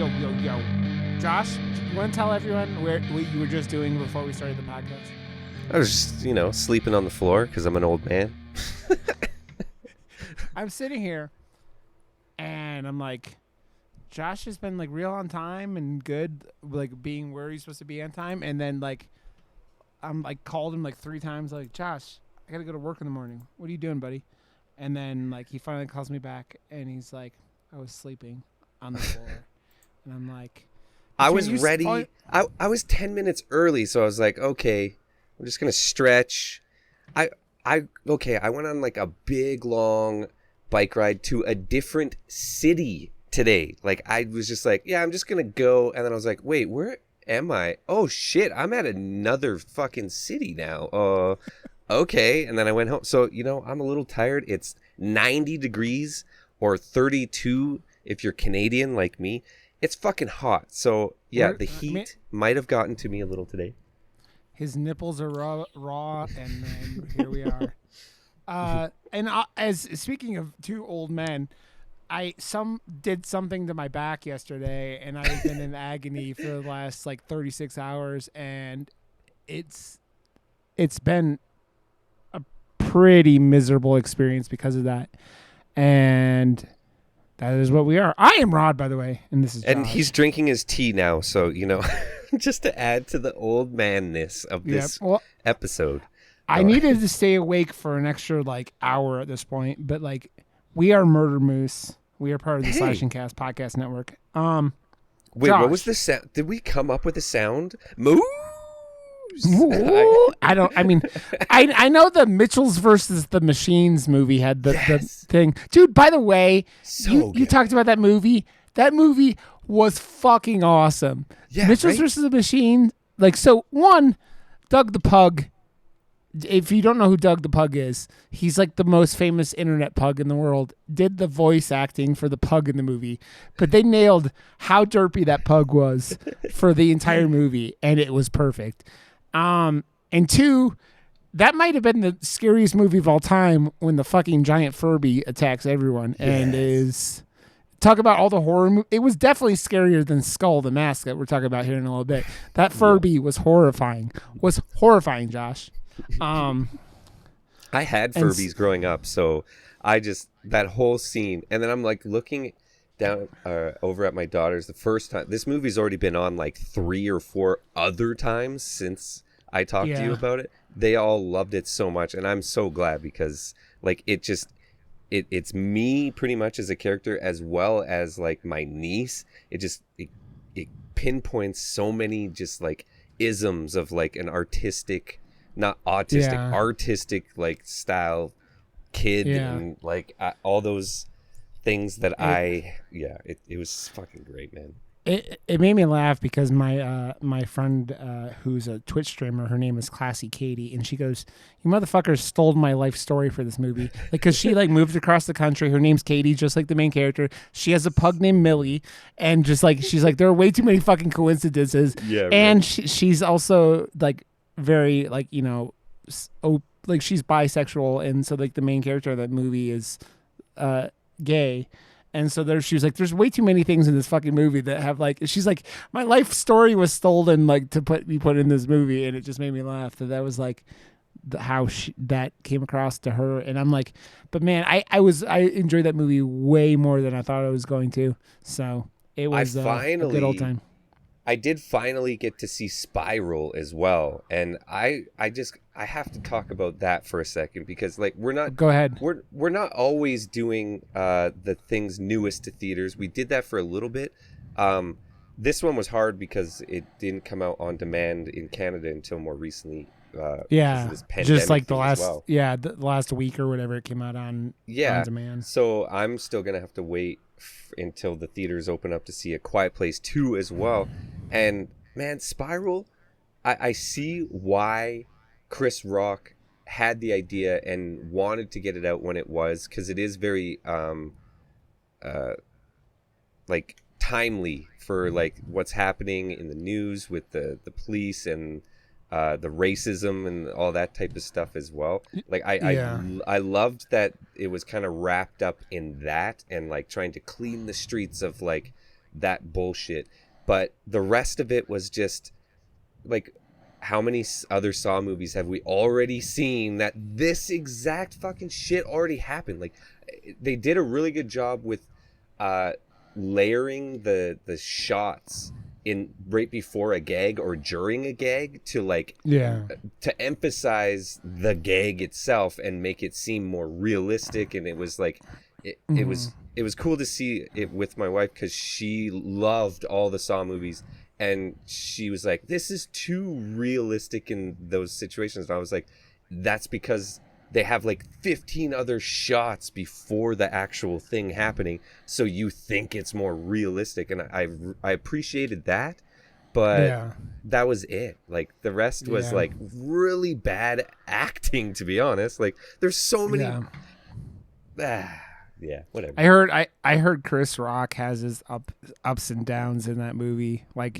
Yo. Josh, you want to tell everyone what you were just doing before we started the podcast? I was just, sleeping on the floor because I'm an old man. I'm sitting here, and I'm like, Josh has been, like, real on time and good, like, being where he's supposed to be on time. And then, like, I'm, like, called him, like, 3 times, like, Josh, I got to go to work in the morning. What are you doing, buddy? And then, like, he finally calls me back, and he's like, I was sleeping on the floor. And I'm like... I was ready. I was 10 minutes early, so I was like, okay, I'm just going to stretch. I went on, like, a big, long bike ride to a different city today. Like, I was just like, yeah, I'm just going to go. And then I was like, wait, where am I? Oh, shit, I'm at another fucking city now. Okay. And then I went home. So, I'm a little tired. It's 90 degrees or 32 if you're Canadian like me. It's fucking hot. So, yeah, the heat might have gotten to me a little today. His nipples are raw and then here we are. As speaking of 2 old men, I did something to my back yesterday, and I've been in agony for the last, like, 36 hours, and it's been a pretty miserable experience because of that. And... that is what we are. I am Rod, by the way, and this is Josh. And he's drinking his tea now, so, just to add to the old manness of this episode. I needed to stay awake for an extra, like, hour at this point, but, like, we are Murder Moose. We are part of the Slashing Cast podcast network. Wait, Josh, what was the sound? Did we come up with a sound? Moo! I know the Mitchells versus the Machines movie had the thing. Dude, by the way, you talked about that movie. That movie was fucking awesome. Yeah, Mitchells versus the Machines. Like, so one, Doug the Pug. If you don't know who Doug the Pug is, he's like the most famous internet pug in the world. Did the voice acting for the pug in the movie. But they nailed how derpy that pug was for the entire movie, and it was perfect. And 2, that might have been the scariest movie of all time when the fucking giant Furby attacks everyone and is... Talk about all the horror... It was definitely scarier than Skull the Mask that we're talking about here in a little bit. That Furby was horrifying. Josh. I had Furbies growing up, so I just... that whole scene... And then I'm, like, looking down over at my daughters the first time. This movie's already been on, like, 3 or 4 other times since I talked to you about it. They all loved it so much, and I'm so glad because, like, it just... It's me pretty much as a character as well as, like, my niece. It pinpoints so many just, like, isms of, like, an artistic, not autistic, artistic, like, style kid and, like, all those things that it was fucking great, man. It made me laugh because my friend who's a Twitch streamer, her name is Classy Katie, and she goes, "You motherfuckers stole my life story for this movie." Like, because she, like, moved across the country. Her name's Katie, just like the main character. She has a pug named Millie, and just like she's like, there are way too many fucking coincidences. Yeah, right. And she's also, like, very, like, like, she's bisexual, and so, like, the main character of that movie is gay. And so she was like, there's way too many things in this fucking movie that have, like, she's like, my life story was stolen, like, to be put in this movie. And it just made me laugh that was like how that came across to her. And I'm like, but man, I enjoyed that movie way more than I thought I was going to. So it was a good old time. I did finally get to see Spiral as well, and I have to talk about that for a second because, like, Go ahead. We're not always doing the things newest to theaters. We did that for a little bit. This one was hard because it didn't come out on demand in Canada until more recently. Just like the last week or whatever it came out on demand. So I'm still gonna have to wait until the theaters open up to see A Quiet Place 2 as well. And man, Spiral, I see why Chris Rock had the idea and wanted to get it out when it was, because it is very like timely for, like, what's happening in the news with the police and the racism and all that type of stuff as well. Like, I loved that it was kind of wrapped up in that and, like, trying to clean the streets of, like, that bullshit. But the rest of it was just like, how many other Saw movies have we already seen that this exact fucking shit already happened? Like, they did a really good job with layering the shots in right before a gag or during a gag to like to emphasize the gag itself and make it seem more realistic. And it was like it was cool to see it with my wife, because she loved all the Saw movies, and she was like, this is too realistic in those situations. And I was like, that's because they have like 15 other shots before the actual thing happening, so you think it's more realistic. And I appreciated that, but that was it. Like, the rest was like really bad acting, to be honest. Like, there's so many whatever. I heard Chris Rock has his ups and downs in that movie, like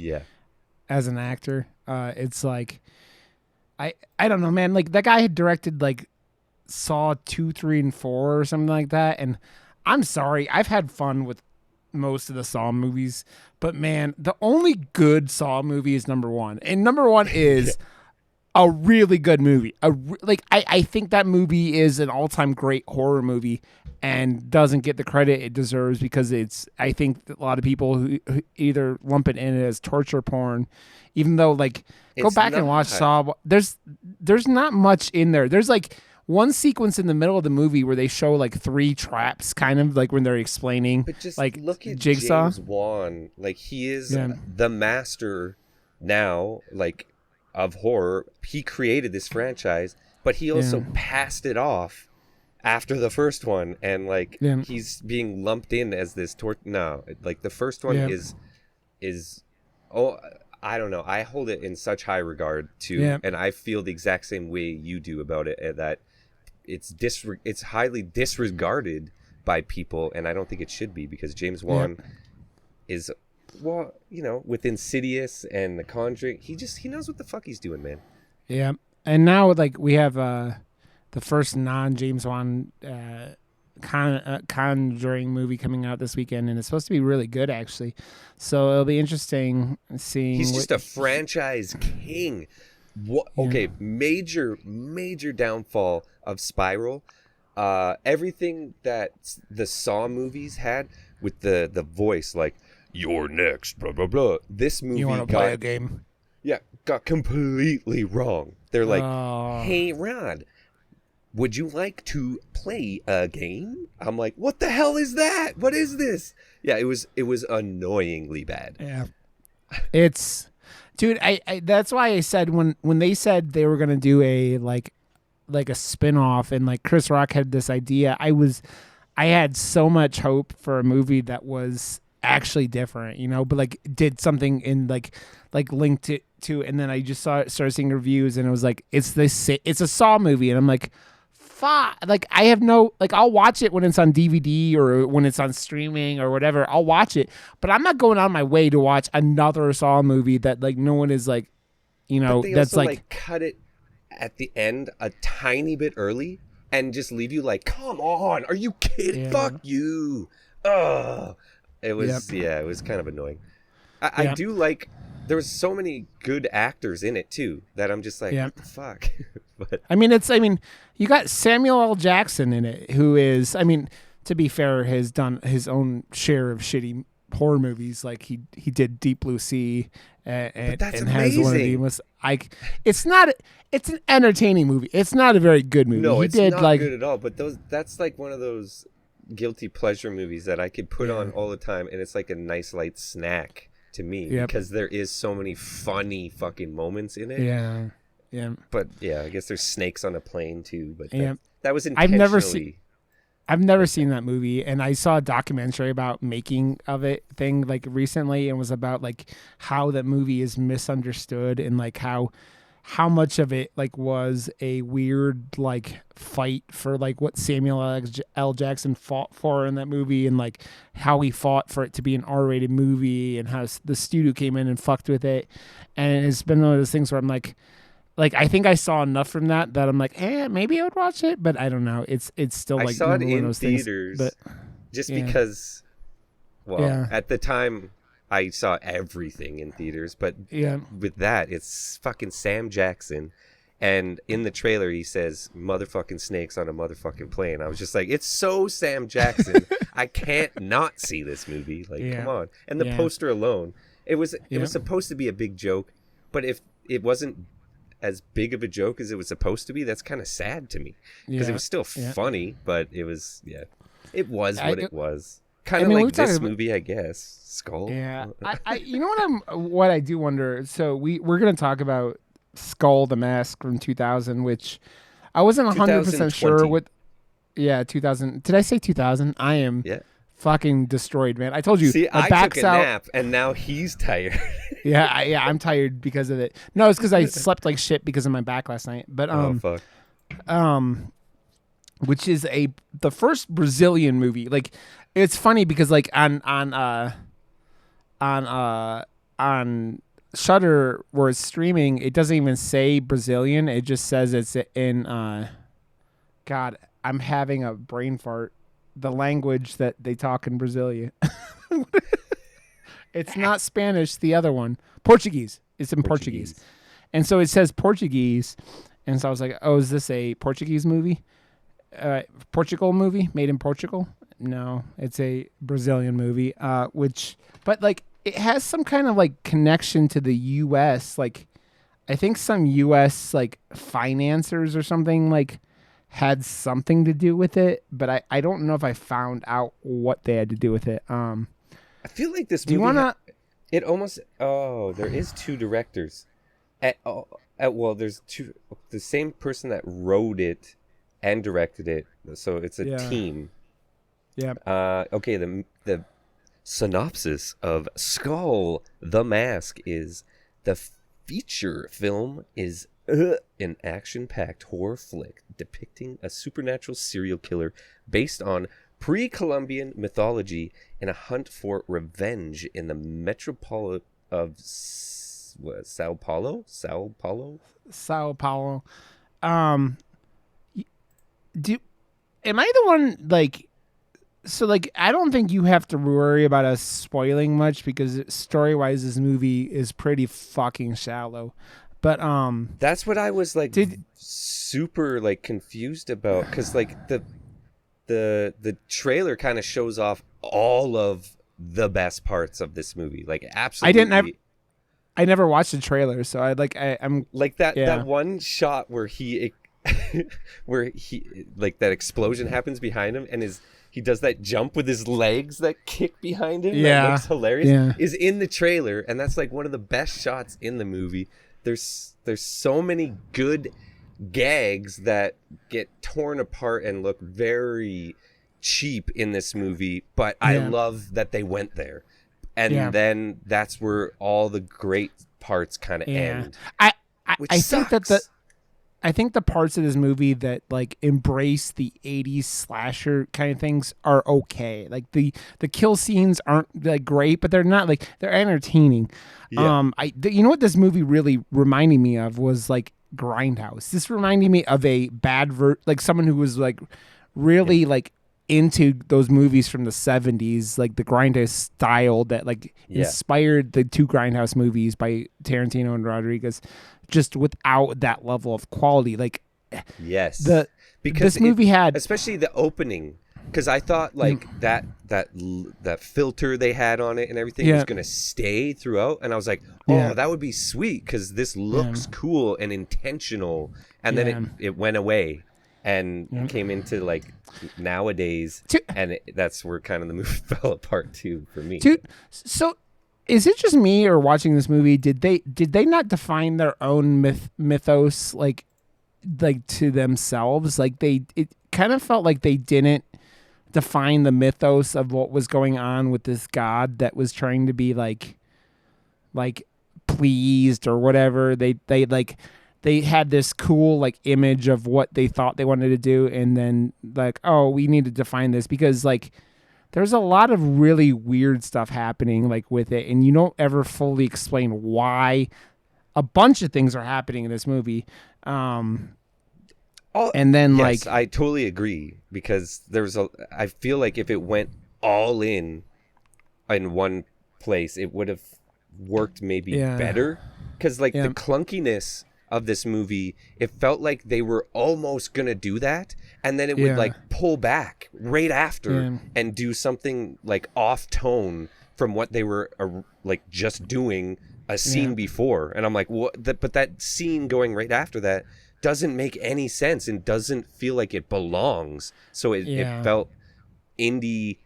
as an actor. It's like I don't know, man. Like, that guy had directed like Saw 2, 3, and 4 or something like that. And I'm sorry, I've had fun with most of the Saw movies, but man, the only good Saw movie is number 1. And number 1 is a really good movie. I think that movie is an all-time great horror movie and doesn't get the credit it deserves, because I think a lot of people who either lump it in as torture porn, even though, like, go back and watch Saw. There's not much in there. There's like one sequence in the middle of the movie where they show like 3 traps, kind of like when they're explaining. But just like, look at Jigsaw. James Wan. Like, he is the master now, like, of horror. He created this franchise, but he also passed it off after the first one, and like he's being lumped in as this no, like, the first one is I don't know. I hold it in such high regard too, and I feel the exact same way you do about it. That it's highly disregarded by people, and I don't think it should be, because James Wan is, well, you know, with Insidious and The Conjuring, he knows what the fuck he's doing, man. Yeah, and now, like, we have the first non-James Wan Conjuring movie coming out this weekend, and it's supposed to be really good, actually. So it'll be interesting seeing. He's just a franchise king. What? Okay, major downfall of Spiral. Everything that the Saw movies had with the voice, like, "You're next," blah blah blah. This movie, you want to play a game? Yeah, got completely wrong. They're like, "Hey, Rod, would you like to play a game?" I'm like, what the hell is that? What is this? Yeah, it was annoyingly bad. Yeah. It's, dude, I that's why I said when they said they were gonna do a like a spin-off, and like Chris Rock had this idea, I had so much hope for a movie that was actually different, you know, but like did something in like linked it to, and then I just started seeing reviews, and it was like, it's a Saw movie, and I'm like, like, I have no, like, I'll watch it when it's on DVD or when it's on streaming or whatever. I'll watch it, but I'm not going on my way to watch another Saw movie that, like, no one is like, you know, but they that's also, like cut it at the end a tiny bit early and just leave you like, come on, are you kidding? Fuck you. Ugh. It was it was kind of annoying. I do like, there was so many good actors in it too that I'm just like, what the fuck? But I mean, you got Samuel L. Jackson in it, who is, I mean, to be fair, has done his own share of shitty horror movies. Like he did Deep Blue Sea, and that's and amazing. has one of the most, like, it's an entertaining movie. It's not a very good movie. No, it's not good at all. But that's like one of those guilty pleasure movies that I could put on all the time, and it's like a nice light snack to me, because there is so many funny fucking moments in it. Yeah. But I guess there's snakes on a plane too. But that was intentionally. I've never seen that movie, and I saw a documentary about making of it thing like recently, and was about like how that movie is misunderstood, and like how much of it like was a weird like fight for like what Samuel L. Jackson fought for in that movie, and like how he fought for it to be an R-rated movie, and how the studio came in and fucked with it. And it's been one of those things where I'm like I think I saw enough from that I'm like, maybe I would watch it, but I don't know. It's still like I saw it one of in those theaters, things, but just because, at the time I saw everything in theaters, but with that, it's fucking Sam Jackson. And in the trailer, he says, motherfucking snakes on a motherfucking plane. I was just like, it's so Sam Jackson. I can't not see this movie. Like, come on. And the poster alone, it was supposed to be a big joke. But if it wasn't as big of a joke as it was supposed to be, that's kind of sad to me. Because it was still funny, but it was, it was what it was. Kind of like this movie, I guess. Skull. Yeah. You know what I do wonder? So we're going to talk about Skull the Mask from 2000, which I wasn't 100% sure what. Yeah, 2000. Did I say 2000? I am fucking destroyed, man. I told you. See, I took a nap, and now he's tired. I'm tired because of it. No, it's because I slept like shit because of my back last night. But fuck. Which is the first Brazilian movie. Like, it's funny because like on Shudder where it's streaming, it doesn't even say Brazilian. It just says it's in God, I'm having a brain fart. The language that they talk in Brasilia. It's not Spanish, the other one. Portuguese. It's in Portuguese. And so it says Portuguese. And so I was like, oh, is this a Portuguese movie? Portugal movie made in Portugal? No, it's a Brazilian movie, but like it has some kind of like connection to the U.S. Like I think some U.S. like financiers or something like had something to do with it, but I don't know if I found out what they had to do with it. I feel like this movie. Do you wanna? It almost. Oh, there is two directors. Well, there's two. The same person that wrote it and directed it, so it's a team. Yeah. Okay. The synopsis of Skull the Mask is the feature film is an action-packed horror flick depicting a supernatural serial killer based on pre-Colombian mythology in a hunt for revenge in the metropolis of São Paulo. Am I the one like? So like I don't think you have to worry about us spoiling much because story-wise this movie is pretty fucking shallow. But that's what I was like super like confused about cuz like the trailer kind of shows off all of the best parts of this movie. Like absolutely I never watched the trailer, so I'm like that one shot where he like that explosion happens behind him and he does that jump with his legs that kick behind him. That looks hilarious. Is in the trailer, and that's like one of the best shots in the movie. There's so many good gags that get torn apart and look very cheap in this movie, but I love that they went there. And then that's where all the great parts kind of end. I think the parts of this movie that like embrace the 80s slasher kind of things are okay. Like the kill scenes aren't like great, but they're not like they're entertaining. Yeah. You know what this movie really reminded me of was like Grindhouse. This reminded me of a like someone who was like really like into those movies from the 70s, like the Grindhouse style that like inspired the two Grindhouse movies by Tarantino and Rodriguez, just without that level of quality. Like because this movie had especially the opening, because I thought like that filter they had on it and everything was gonna stay throughout, and I was like, that would be sweet because this looks cool and intentional, and then it went away and came into like nowadays, and that's where kind of the movie fell apart too for me. Dude, so is it just me, or watching this movie did they not define their own mythos like to themselves? Like it kind of felt like they didn't define the mythos of what was going on with this god that was trying to be like pleased or whatever. They had this cool like image of what they thought they wanted to do, and then like, oh, we need to define this because like there's a lot of really weird stuff happening like with it, and you don't ever fully explain why a bunch of things are happening in this movie. And then yes, I totally agree, because I feel like if it went all in one place, it would have worked maybe better. Because like the clunkiness of this movie, it felt like they were almost gonna do that, and then it would like pull back right after and do something like off tone from what they were like just doing a scene before. And I'm like, what? But that scene going right after that doesn't make any sense and doesn't feel like it belongs. So it felt indie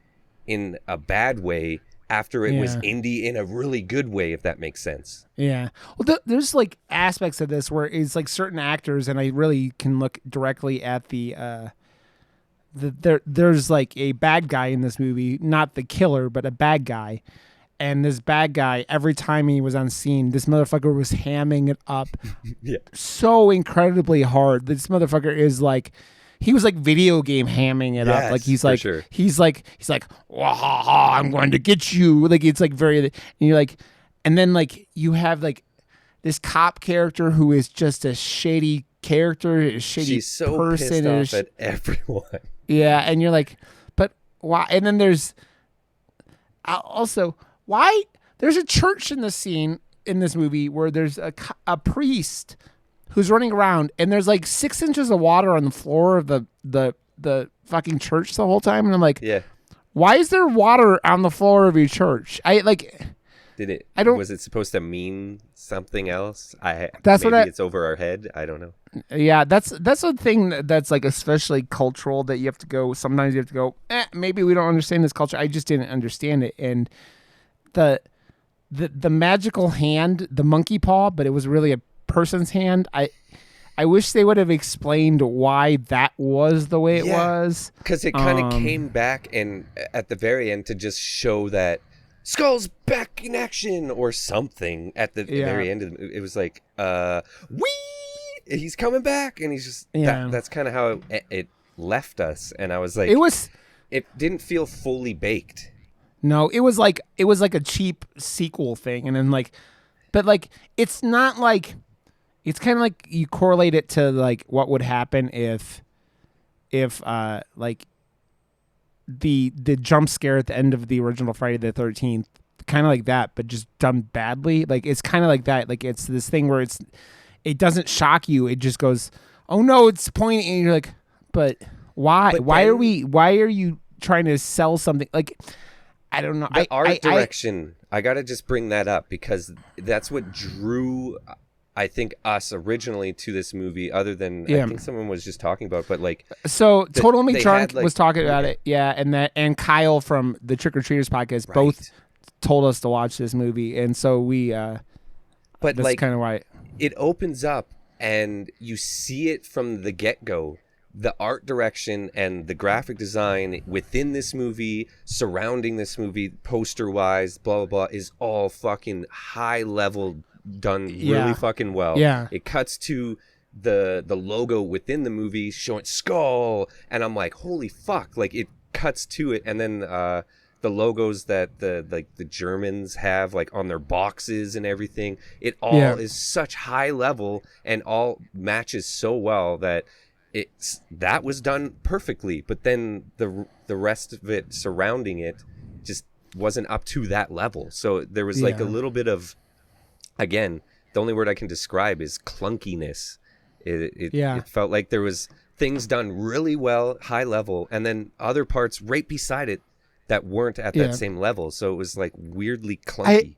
in a bad way after it was indie in a really good way, if that makes sense. Yeah. Well, there's like aspects of this where it's like certain actors, and I really can look directly at there's like a bad guy in this movie, not the killer, but a bad guy. And this bad guy, every time he was on scene, this motherfucker was hamming it up so incredibly hard. This motherfucker is like, he was like video game hamming it up. Like he's like, he's like, Wah-ha-ha, I'm going to get you. Like it's like very, and you're like, and then like you have like this cop character who is just a shady character, a shady She's so person. Pissed off at everyone. Yeah, and you're like, but why? And then there's also, why? There's a church in the scene in this movie where there's a priest who's running around, and there's like 6 inches of water on the floor of the fucking church the whole time, and I'm like, why is there water on the floor of your church? Was it supposed to mean something else? It's over our head. I don't know. Yeah, that's a thing that's like especially cultural, that you have to go. Sometimes you have to go. Maybe we don't understand this culture. I just didn't understand it, and the magical hand, the monkey paw, but it was really a person's hand. I wish they would have explained why that was the way it was, because it kind of came back and at the very end to just show that Skull's back in action or something at the very end of the movie. It was like, he's coming back, and he's just that's kind of how it left us. And I was like, it didn't feel fully baked. No, it was like a cheap sequel thing, and then like, but like it's not like, it's kind of like you correlate it to like what would happen if like the jump scare at the end of the original Friday the 13th, kind of like that, but just done badly. Like it's kind of like that. Like it's this thing where it doesn't shock you. It just goes, oh no, it's pointing, and you're like, but why? Why are you trying to sell something? Like, I don't know. The art direction, I got to just bring that up because that's what drew, I think, us originally to this movie, other than I think someone was just talking about, but like, so Total Me Drunk was talking about it. Yeah. And Kyle from the Trick or Treaters podcast both told us to watch this movie. And so we, but that's like kind of why it opens up and you see it from the get-go. The art direction and the graphic design within this movie, surrounding this movie, poster-wise, blah, blah, blah, is all fucking high level, done really fucking well. Yeah. It cuts to the logo within the movie showing Skull, and I'm like, holy fuck. Like, it cuts to it, and then the logos that the Germans have like on their boxes and everything, it all is such high level and all matches so well that that was done perfectly, but then the rest of it surrounding it just wasn't up to that level. So there was like a little bit of, again, the only word I can describe is clunkiness. It felt like there was things done really well, high level, and then other parts right beside it that weren't at that same level. So it was like weirdly clunky.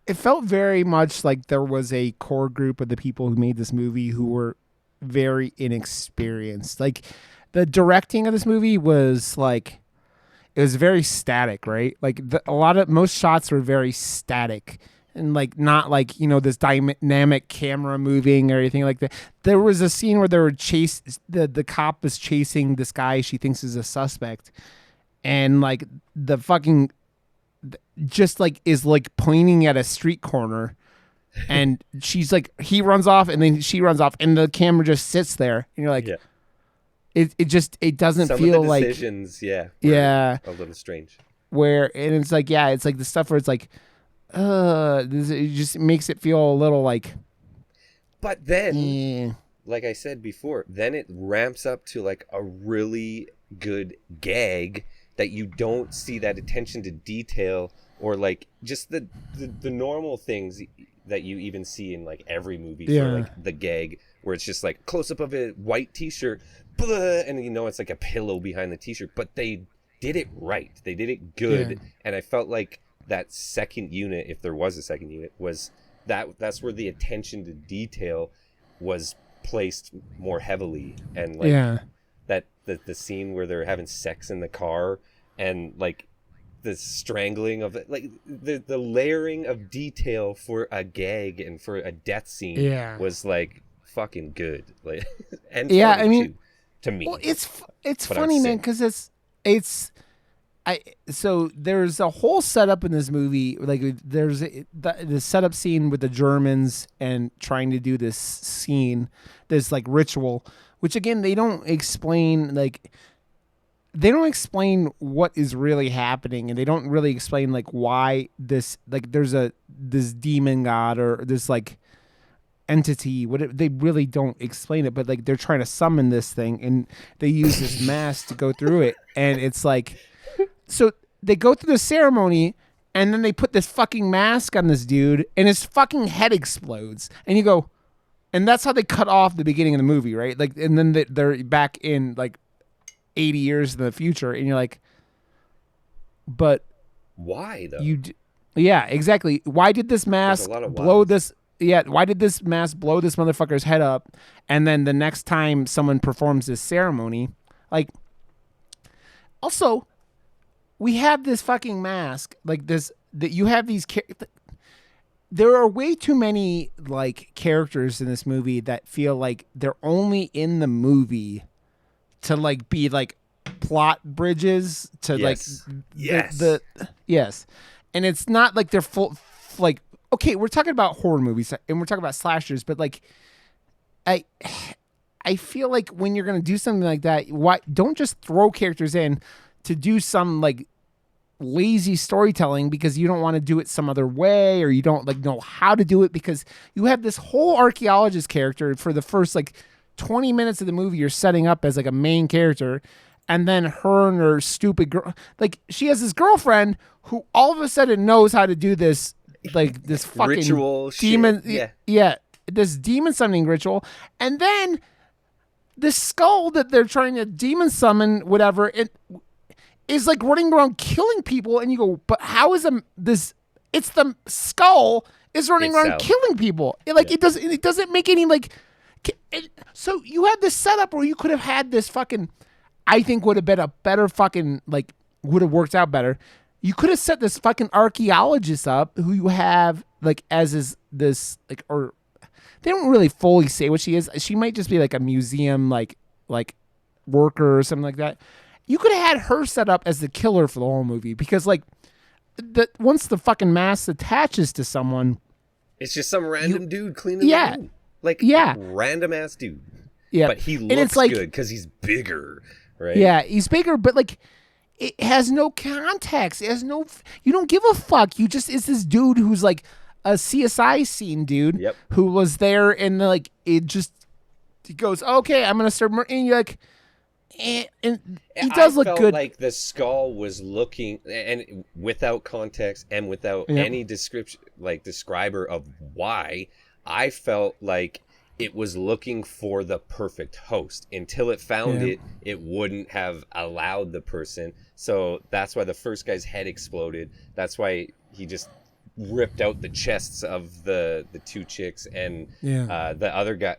It felt very much like there was a core group of the people who made this movie who were very inexperienced. Like the directing of this movie was like, it was very static, right? Like most shots were very static and like not like, you know, this dynamic camera moving or anything like that. There was a scene where the cop is chasing this guy she thinks is a suspect, and like the fucking just like is like pointing at a street corner. And she's like, he runs off, and then she runs off, and the camera just sits there, and you're like, it doesn't feel like decisions, a little strange. And it's like, it's like the stuff where it's like, it just makes it feel a little like. But then, like I said before, then it ramps up to like a really good gag that you don't see that attention to detail or like just the normal things that you even see in like every movie Yeah. for like the gag, where it's just like close up of a white t-shirt, blah, and you know it's like a pillow behind the t-shirt, but they did it right. They did it good. Yeah. And I felt like that second unit, if there was a second unit, was that's where the attention to detail was placed more heavily. And like Yeah. that the scene where they're having sex in the car, and like the strangling of it, like the layering of detail for a gag and for a death scene Yeah. was like fucking good. Like, and Yeah, funny, I mean, too, to me. well, it's But funny, I'm man, sick. because so there's a whole setup in this movie. Like there's the setup scene with the Germans and trying to do this scene, this like ritual, which again they don't explain. Like they don't explain what is really happening, and they don't really explain like why this, like there's this demon god or this like entity. They really don't explain it, but like they're trying to summon this thing, and they use this mask to go through it, and it's like, so they go through the ceremony, and then they put this fucking mask on this dude, and his fucking head explodes, and you go, and that's how they cut off the beginning of the movie, right? Like, and then they're back in like 80 years in the future, and you're like, but Why though? yeah, exactly. Why did this mask lot of blow whys. this? Yeah, why did this mask blow this motherfucker's head up? And then the next time someone performs this ceremony, like, also, we have this fucking mask, like this, that you have these. There are way too many like characters in this movie that feel like they're only in the movie to like be like plot bridges to Yes. like Yes. yes, and it's not like they're full like, okay, we're talking about horror movies and we're talking about slashers, but like I feel like when you're gonna do something like that, why don't just throw characters in to do some like lazy storytelling because you don't want to do it some other way, or you don't like know how to do it, because you have this whole archaeologist character for the first like 20 minutes of the movie you're setting up as like a main character, and then her and her stupid girl, like she has this girlfriend who all of a sudden knows how to do this, like this fucking Ritual demon shit. yeah, this demon summoning ritual, and then the skull that they're trying to demon summon, whatever, it is like running around killing people, and you go, but how is this? It's the skull is running around Itself. killing people. It doesn't make any like. So you had this setup where you could have had this fucking, I think would have been a better fucking like, would have worked out better. You could have set this fucking archaeologist up who you have like as this like, or they don't really fully say what she is. She might just be like a museum like worker or something like that. You could have had her set up as the killer for the whole movie, because like once the fucking mask attaches to someone, It's just some random dude cleaning Yeah. the room. Like, Yeah. random ass dude. yeah, But he and it's looks like, good because he's bigger, right? yeah, he's bigger, but like it has no context. It has no. You don't give a fuck. You just, it's this dude who's like a CSI scene dude. Yep. Who was there, and like it just, he goes, okay, I'm gonna start, and you're like, and he does look felt good. like the skull was looking, and without context and without any description, like describer of why, I felt like it was looking for the perfect host. Until it found it wouldn't have allowed the person. So that's why the first guy's head exploded. That's why he just ripped out the chests of the two chicks, and the other guy.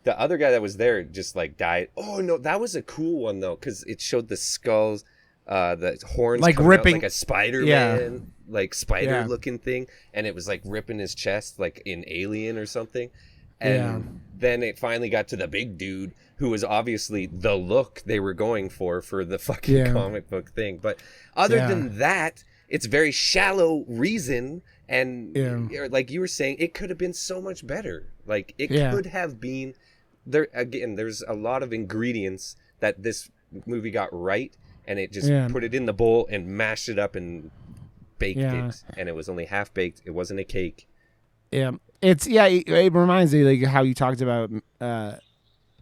The other guy that was there just like died. Oh no, that was a cool one though, because it showed the skulls, the horns Like coming ripping- out like a Spider-Man, like spider looking thing, and it was like ripping his chest like in Alien or something. And then it finally got to the big dude, who was obviously the look they were going for the fucking comic book thing. But other than that, it's very shallow reason. And like you were saying, it could have been so much better. Like it could have been there. Again, there's a lot of ingredients that this movie got right, and it just put it in the bowl and mashed it up and baked it. And it was only half baked. It wasn't a cake. Yeah, it reminds me like how you talked about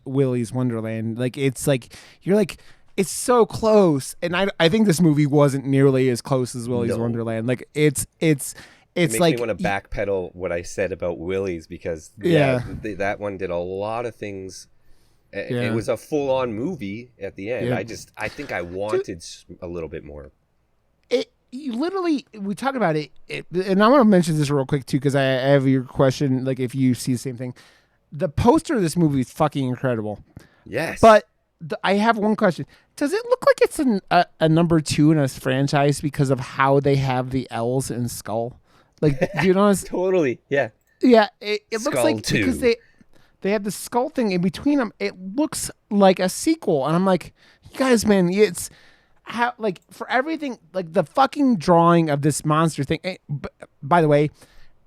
Willy's Wonderland. Like it's like, you're like, it's so close, and I think this movie wasn't nearly as close as Willy's Wonderland. Like it's It makes like me want to backpedal what I said about Willy's because that one did a lot of things. It was a full-on movie at the end. Yeah. I think I wanted a little bit more. You literally, we talk about it, and I want to mention this real quick too because I have your question. Like if you see the same thing, the poster of this movie is fucking incredible. Yes, but I have one question. Does it look like it's a number 2 in a franchise because of how they have the L's in Skull? Like, do you notice? Totally, yeah. Yeah, it looks like 2. Because they have the skull thing in between them. It looks like a sequel, and I'm like, you guys, man, it's how like for everything, like the fucking drawing of this monster thing. By the way,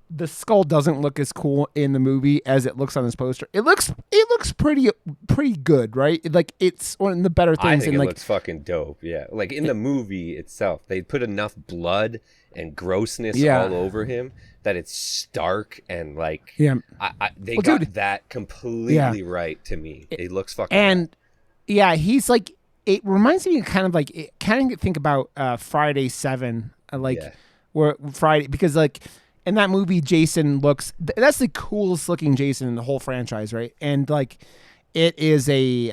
the skull doesn't look as cool in the movie as it looks on this poster. It looks pretty good, right? Like it's one of the better things. I think and it like, looks fucking dope. Yeah, like in the movie itself, they put enough blood and grossness all over him that it's stark and like they got that completely right to me. It looks fucking and he's like, it reminds me kind of like it kind of think about Friday 7 where Friday, because like in that movie Jason looks, that's the coolest looking Jason in the whole franchise, right? And like it is they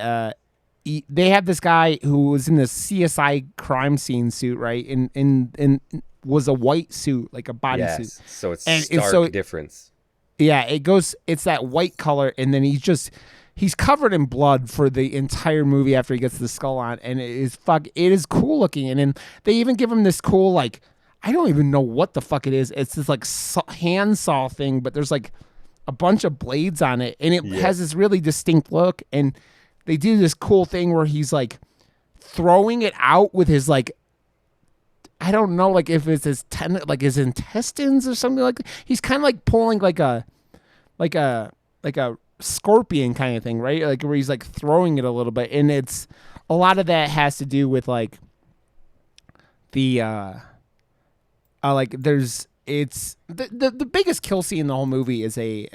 have this guy who was in the CSI crime scene suit, right? And was a white suit, like a bodysuit. So it's stark difference. Yeah, it's that white color, and then he's covered in blood for the entire movie after he gets the skull on, and it is cool looking. And then they even give him this cool, like, I don't even know what the fuck it is. It's this like handsaw thing, but there's like a bunch of blades on it, and it has this really distinct look. And they do this cool thing where he's like throwing it out with his like, I don't know, like if it's his his intestines or something like that. He's kind of like pulling like a scorpion kind of thing, right? Like where he's like throwing it a little bit, and it's a lot of that has to do with like the like there's the biggest kill scene in the whole movie is he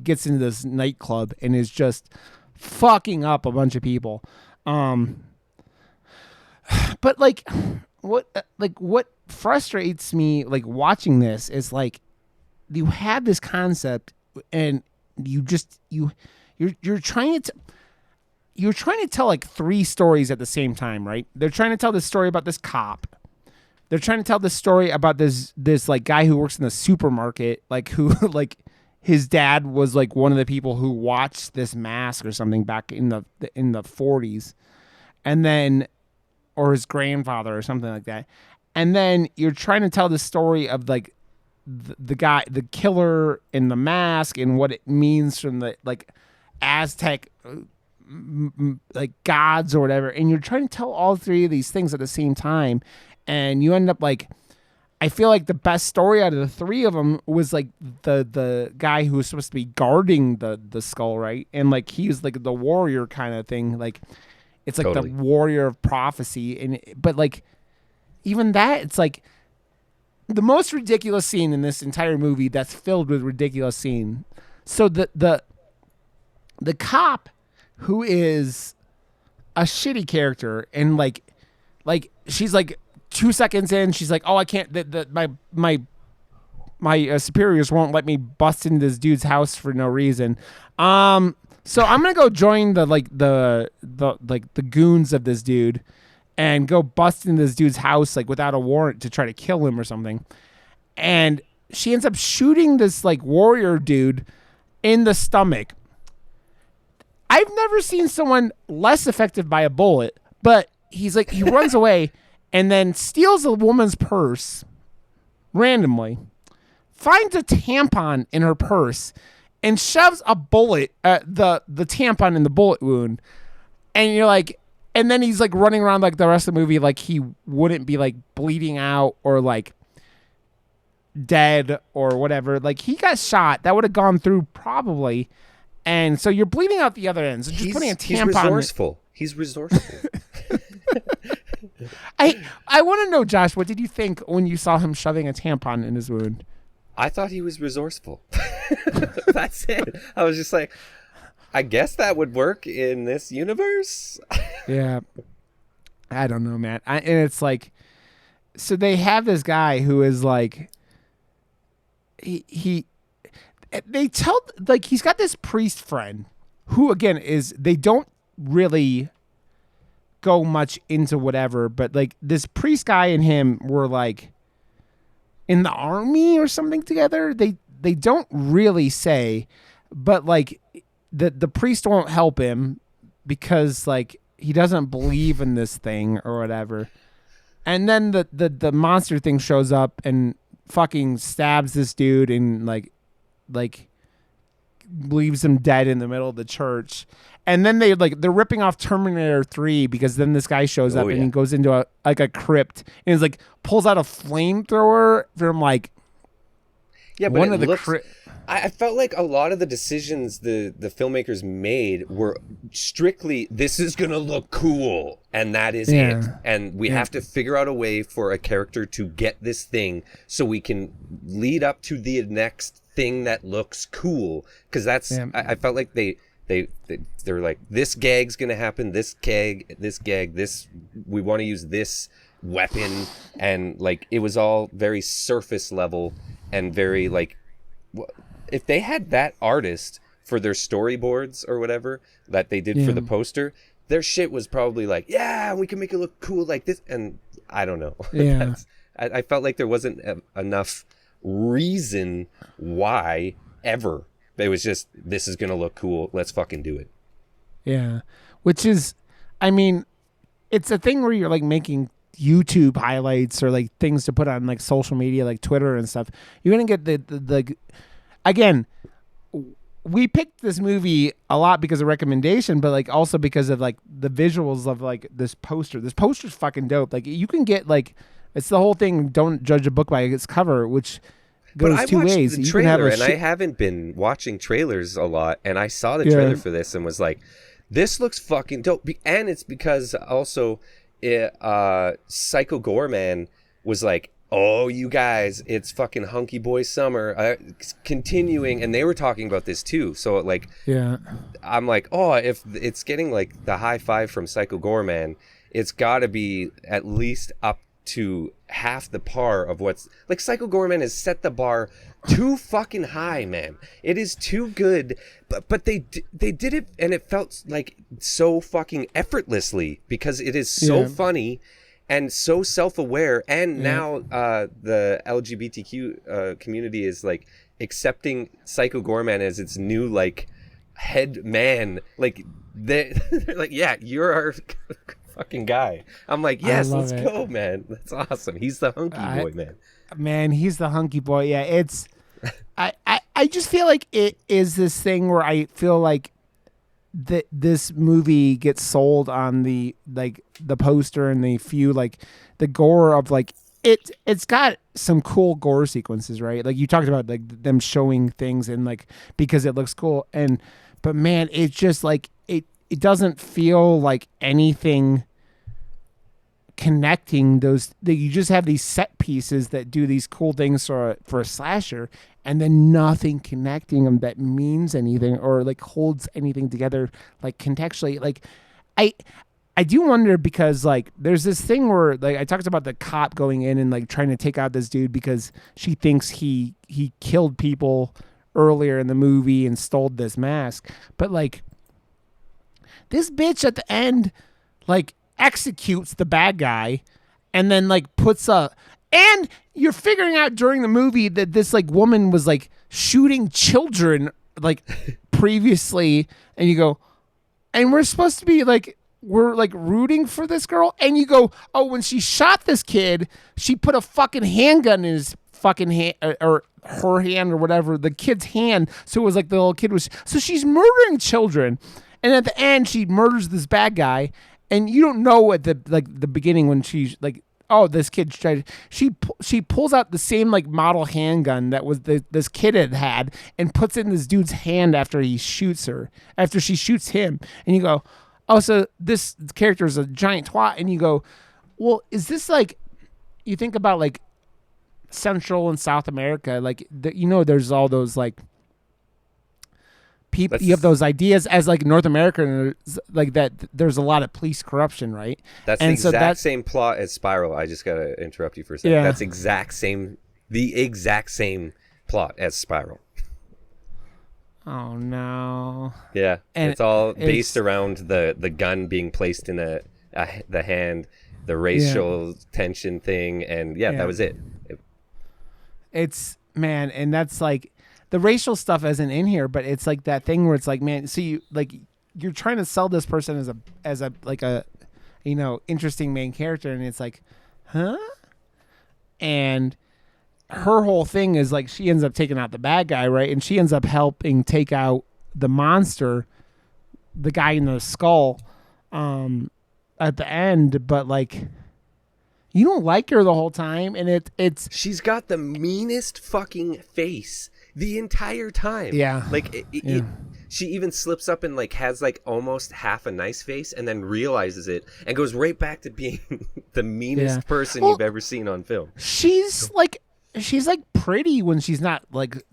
gets into this nightclub and is just fucking up a bunch of people, but like what frustrates me like watching this is like you have this concept and you're trying to tell like 3 stories at the same time, right? They're trying to tell this story about this cop. They're trying to tell this story about this like guy who works in the supermarket, like who like his dad was like one of the people who watched this mask or something back in the 40s, and then or his grandfather or something like that. And then you're trying to tell the story of like the guy, the killer in the mask and what it means from the like Aztec like gods or whatever. And you're trying to tell all 3 of these things at the same time. And you end up like, I feel like the best story out of the 3 of them was like the guy who was supposed to be guarding the skull, right? And like he was like the warrior kind of thing. Like it's like the warrior of prophecy. But like even that, it's like the most ridiculous scene in this entire movie that's filled with ridiculous scene. So the cop who is a shitty character and like she's like 2 seconds in, she's like, oh, I can't, my superiors won't let me bust into this dude's house for no reason. So I'm gonna go join the goons of this dude and go bust into this dude's house like without a warrant to try to kill him or something. And she ends up shooting this like warrior dude in the stomach. I've never seen someone less affected by a bullet, but he runs away and then steals a woman's purse randomly, finds a tampon in her purse, and shoves a bullet, the tampon in the bullet wound. And you're like, and then he's like running around like the rest of the movie like he wouldn't be like bleeding out or like dead or whatever. Like he got shot. That would have gone through probably. And so you're bleeding out the other end. So just putting a tampon. He's resourceful. I want to know, Josh, what did you think when you saw him shoving a tampon in his wound? I thought he was resourceful. That's it. I was just like, I guess that would work in this universe. Yeah. I don't know, man. And it's like, so they have this guy who is like, he they tell, like, he's got this priest friend who, again, is, they don't really go much into whatever, but like this priest guy and him were like in the army or something together. They don't really say, but like the priest won't help him because like he doesn't believe in this thing or whatever. And then the monster thing shows up and fucking stabs this dude and like leaves him dead in the middle of the church. And then they're ripping off Terminator 3 because then this guy shows up and he goes into a crypt and is like pulls out a flamethrower from like one of the I felt like a lot of the decisions the filmmakers made were strictly, this is gonna look cool and that is it, and we have to figure out a way for a character to get this thing so we can lead up to the next thing that looks cool, because that's I felt like they're like, this gag's gonna happen, this gag, this, we want to use this weapon, and like it was all very surface level and very like, if they had that artist for their storyboards or whatever that they did for the poster, their shit was probably like, yeah, we can make it look cool like this. And I don't know. I felt like there wasn't enough reason why ever. It was just, this is gonna look cool, let's fucking do it. Yeah, which is, I mean, it's a thing where you're like making YouTube highlights or like things to put on like social media, like Twitter and stuff. You're gonna get the again, we picked this movie a lot because of recommendation, but like also because of like the visuals of like this poster. This poster's fucking dope. Like you can get like, it's the whole thing, don't judge a book by its cover, which goes two ways. The trailer, and I haven't been watching trailers a lot, and I saw the trailer for this and was like, this looks fucking dope. And it's because also Psycho Gorman was like, oh, you guys, it's fucking hunky boy summer, continuing, and they were talking about this too. So like, I'm like, oh, if it's getting like the high five from Psycho Gorman, it's got to be at least up to half the par of what's like. Psycho Gorman has set the bar too fucking high, man. It is too good, but they did it, and it felt like so fucking effortlessly because it is so funny and so self-aware. And now the LGBTQ community is like accepting Psycho Gorman as its new like head man. Like they're like, yeah, you're our fucking guy. I'm like, yes, let's go, man. That's awesome. He's the hunky boy, man. Man, he's the hunky boy. Yeah, it's I just feel like it is this thing where I feel like this movie gets sold on the like the poster and the few like the gore of like it's got some cool gore sequences, right? Like you talked about like them showing things and like because it looks cool, and but man, it's just like it doesn't feel like anything connecting those. You just have these set pieces that do these cool things for a slasher, and then nothing connecting them that means anything or like holds anything together like contextually. Like I do wonder, because like there's this thing where like I talked about the cop going in and like trying to take out this dude because she thinks he killed people earlier in the movie and stole this mask, but like this bitch at the end like executes the bad guy and then like puts and you're figuring out during the movie that this like woman was like shooting children like previously, and you go, and we're supposed to be like, we're like rooting for this girl, and you go, oh, when she shot this kid, she put a fucking handgun in his fucking hand, or her hand or whatever, the kid's hand, so it was like the little kid was, so she's murdering children. And at the end, she murders this bad guy, and you don't know at the beginning when she's like, oh, this kid tried. She pulls out the same like model handgun that was this kid had, and puts it in this dude's hand after she shoots him, and you go, oh, so this character is a giant twat, and you go, well, is this like, you think about like Central and South America, like there's all those like people, you have those ideas as like North America, like that. There's a lot of police corruption, right? That's and the exact same plot as Spiral. I just gotta interrupt you for a second. Yeah. That's the exact same plot as Spiral. Oh no. Yeah, and it's all based around the gun being placed in the hand, the racial tension thing, and that was it. It's man, and that's like the racial stuff isn't in here, but it's like that thing where it's like, man, so you're trying to sell this person as a like a interesting main character, and it's like, huh? And her whole thing is like she ends up taking out the bad guy, right? And she ends up helping take out the monster, the guy in the skull, at the end. But like, you don't like her the whole time, and it's she's got the meanest fucking face the entire time. Yeah, like she even slips up and like has like almost half a nice face, and then realizes it and goes right back to being the meanest person you've ever seen on film. She's like pretty when she's not like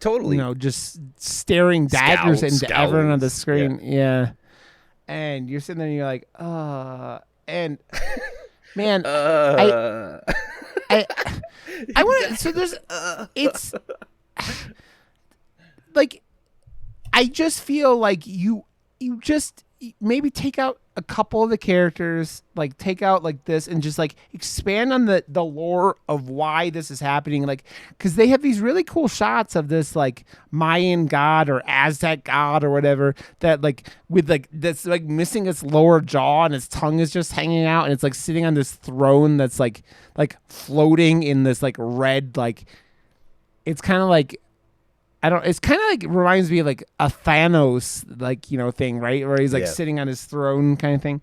totally, just staring daggers into everyone on the screen. Yeah. And you're sitting there and you're like, and man, I want to, so there's, it's like, I just feel like you just maybe take out a couple of the characters, like take out like this and just like expand on the lore of why this is happening. Like, cause they have these really cool shots of this like Mayan god or Aztec god or whatever that like with like, that's like missing its lower jaw and its tongue is just hanging out. And it's like sitting on this throne that's like floating in this like red, like it's kind of like, it's kind of like reminds me of like a Thanos like, thing, right? Where he's like sitting on his throne kind of thing.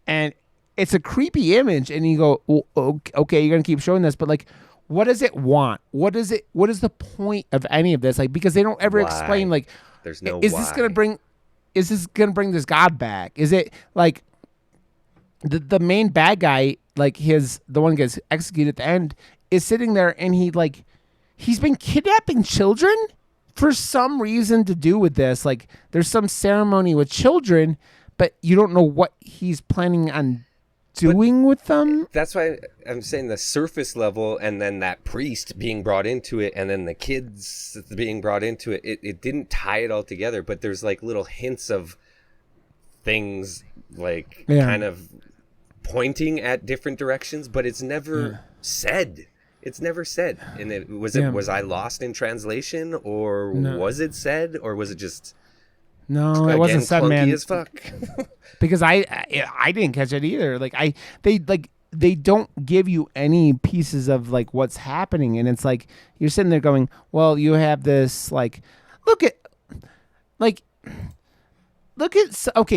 And it's a creepy image. And you go, well, okay, you're going to keep showing this, but like, what does it want? What is the point of any of this? Like, because they don't ever explain like, there's no is this going to bring this god back? Is it like the main bad guy, like the one who gets executed at the end is sitting there and he's been kidnapping children for some reason to do with this. Like there's some ceremony with children, but you don't know what he's planning on doing with them. That's why I'm saying the surface level, and then that priest being brought into it, and then the kids being brought into it. It didn't tie it all together, but there's like little hints of things like kind of pointing at different directions, but it's never said. It's never said. And was I lost in translation, or was it said, or was it just it wasn't said, man? As fuck. Because I didn't catch it either. Like they don't give you any pieces of like what's happening, and it's like you're sitting there going, well, you have this like okay,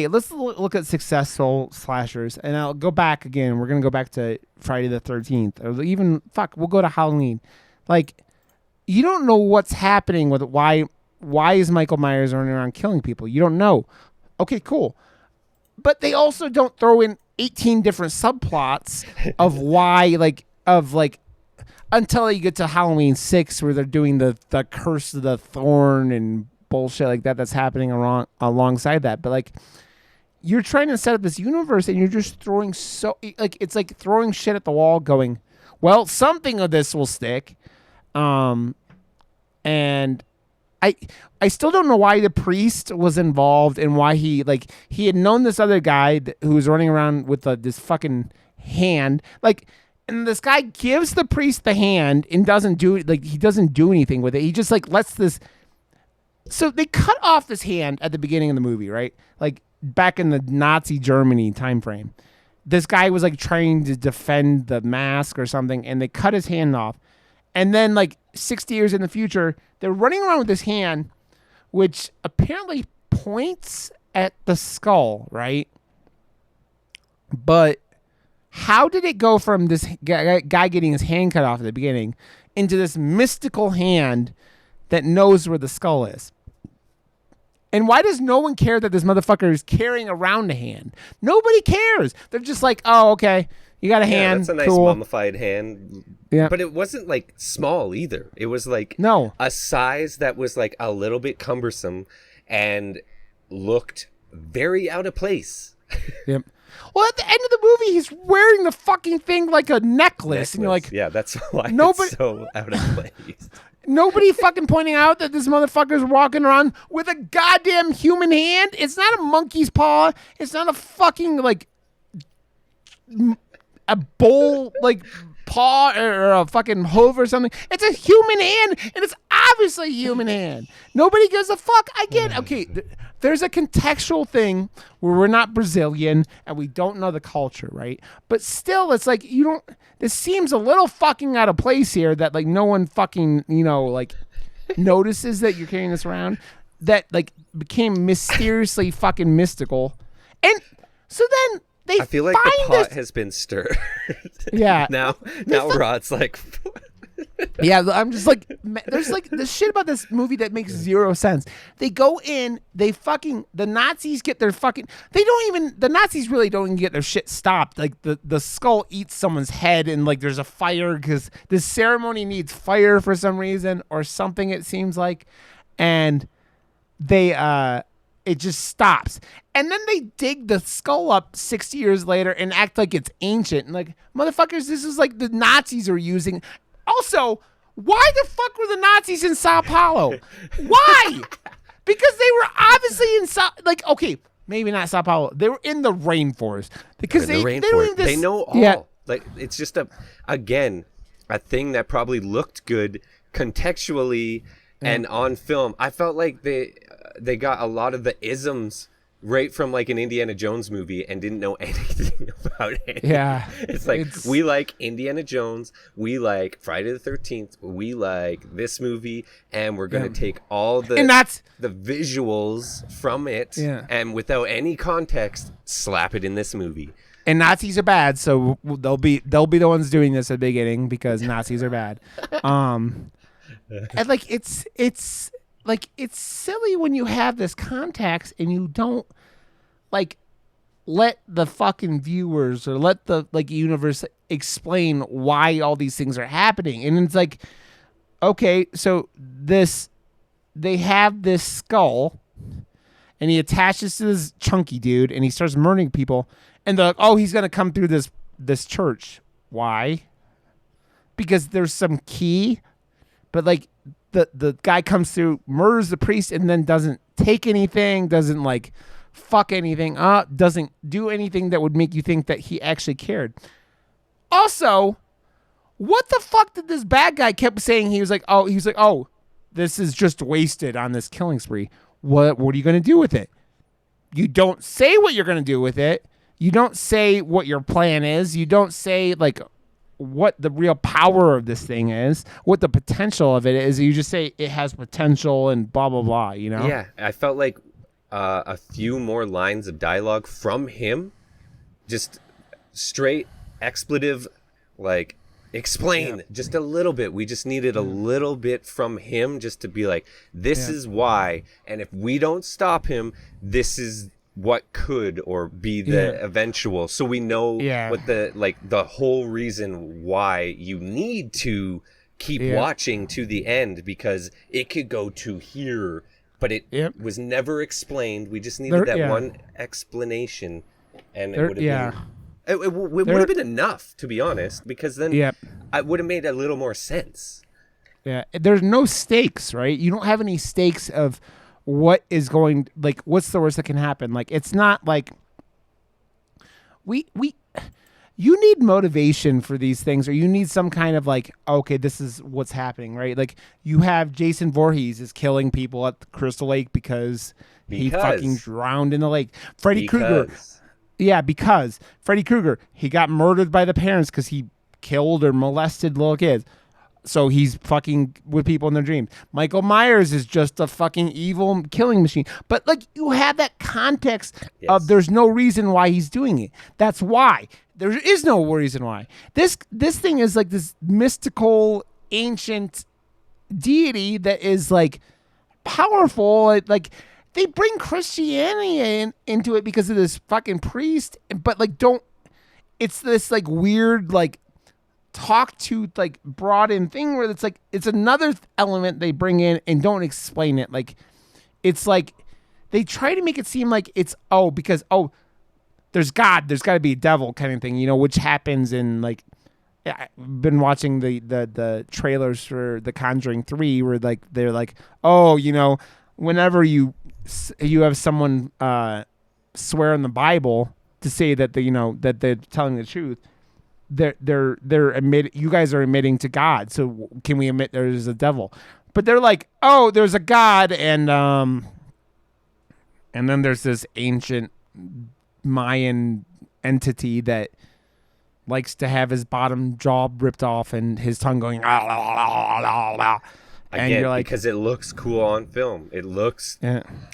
let's look at successful slashers, and I'll go back again. We're gonna go back to Friday the 13th, or even we'll go to Halloween. Like, you don't know what's happening with why is Michael Myers running around killing people? You don't know. Okay, cool, but they also don't throw in 18 different subplots of why, until you get to Halloween 6, where they're doing the curse of the thorn and bullshit like that's happening alongside that. But like, you're trying to set up this universe and you're just throwing it's like throwing shit at the wall going, well, something of this will stick. And I still don't know why the priest was involved and why he had known this other guy who was running around with this fucking hand, and this guy gives the priest the hand and doesn't do anything with it. He just lets this. So they cut off this hand at the beginning of the movie, right? Like back in the Nazi Germany time frame. This guy was trying to defend the mask or something, and they cut his hand off. And then 60 years in the future, they're running around with this hand, which apparently points at the skull, right? But how did it go from this guy getting his hand cut off at the beginning into this mystical hand that knows where the skull is? And why does no one care that this motherfucker is carrying around a hand? Nobody cares. They're just like, oh, okay. You got a hand. That's a nice cool. mummified hand. Yeah. But it wasn't like small either. It was like No. a size that was like a little bit cumbersome and looked very out of place. Yep. Well, at the end of the movie, he's wearing the fucking thing like a necklace. And you're like, yeah, that's why nobody, it's so out of place. Nobody fucking pointing out that this motherfucker's walking around with a goddamn human hand. It's not a monkey's paw. It's not a fucking like a bull like paw or a fucking hoof or something. It's a human hand, and it's obviously a human hand. Nobody gives a fuck. I get okay. There's a contextual thing where we're not Brazilian and we don't know the culture, right? But still, it's like you don't. This seems a little fucking out of place here. That like no one fucking like notices that you're carrying this around. That like became mysteriously fucking mystical, and so then. I feel like the pot has been stirred. Yeah. now Rod's like... Yeah, I'm just like... There's like this shit about this movie that makes zero sense. They go in, the Nazis get their fucking... The Nazis really don't even get their shit stopped. Like the skull eats someone's head and like there's a fire because this ceremony needs fire for some reason or something it seems like. And they... it just stops. And then they dig the skull up 60 years later and act like it's ancient. And like, motherfuckers, this is like the Nazis are using. Also, why the fuck were the Nazis in Sao Paulo? Why? Because they were obviously in okay, maybe not Sao Paulo. They were in the rainforest. Because they know all. Yeah. Like it's just a thing that probably looked good contextually and on film. I felt like they got a lot of the isms right from like an Indiana Jones movie and didn't know anything about it. Yeah. It's like, we like Indiana Jones, we like Friday the 13th, we like this movie, and we're going to take all the visuals from it and without any context, slap it in this movie. And Nazis are bad, so they'll be the ones doing this at the beginning because Nazis are bad. And like it's silly when you have this context and you don't like let the fucking viewers or let the like universe explain why all these things are happening. And it's like, okay, so they have this skull and he attaches to this chunky dude and he starts murdering people and they're like, oh, he's going to come through this church. Why? Because there's some key, but like, the guy comes through, murders the priest, and then doesn't take anything, doesn't like fuck anything up, doesn't do anything that would make you think that he actually cared. Also, what the fuck did this bad guy kept saying? He was like, oh, this is just wasted on this killing spree. What are you going to do with it? You don't say what you're going to do with it. You don't say what your plan is. You don't say like what the real power of this thing is, what the potential of it is. You just say it has potential and blah, blah, blah, you know? Yeah, I felt like a few more lines of dialogue from him, just straight expletive, like, explain just a little bit. We just needed a little bit from him just to be like, this is why, and if we don't stop him, this is what could or be the eventual, so we know what the whole reason why you need to keep watching to the end, because it could go to here, but it was never explained. We just needed one explanation, and it would have been it would have been enough, to be honest, because then it would have made a little more sense. There's no stakes, right? You don't have any stakes of what is going, like, what's the worst that can happen? Like, it's not like you need motivation for these things, or you need some kind of like, okay, this is what's happening, right? Like, you have Jason Voorhees is killing people at the Crystal Lake because he fucking drowned in the lake. Freddy Krueger. Yeah, because Freddy Krueger, he got murdered by the parents because he killed or molested little kids. So he's fucking with people in their dreams. Michael Myers is just a fucking evil killing machine. But like, you have that context of there's no reason why he's doing it. That's why. There is no reason why. This thing is like this mystical, ancient deity that is like powerful. Like they bring Christianity into it because of this fucking priest, but like it's this like weird like talk to like brought in thing where it's like it's another element they bring in and don't explain it. Like it's like they try to make it seem like it's because there's God, there's got to be a devil kind of thing, you know, which happens in like I've been watching the trailers for The Conjuring 3 where like they're like, you know, whenever you have someone swear in the Bible to say that that they're telling the truth, they're admit you guys are admitting to God. So can we admit there's a devil? But they're like, there's a God, and then there's this ancient Mayan entity that likes to have his bottom jaw ripped off and his tongue going and you're like, because it looks cool on film. It looks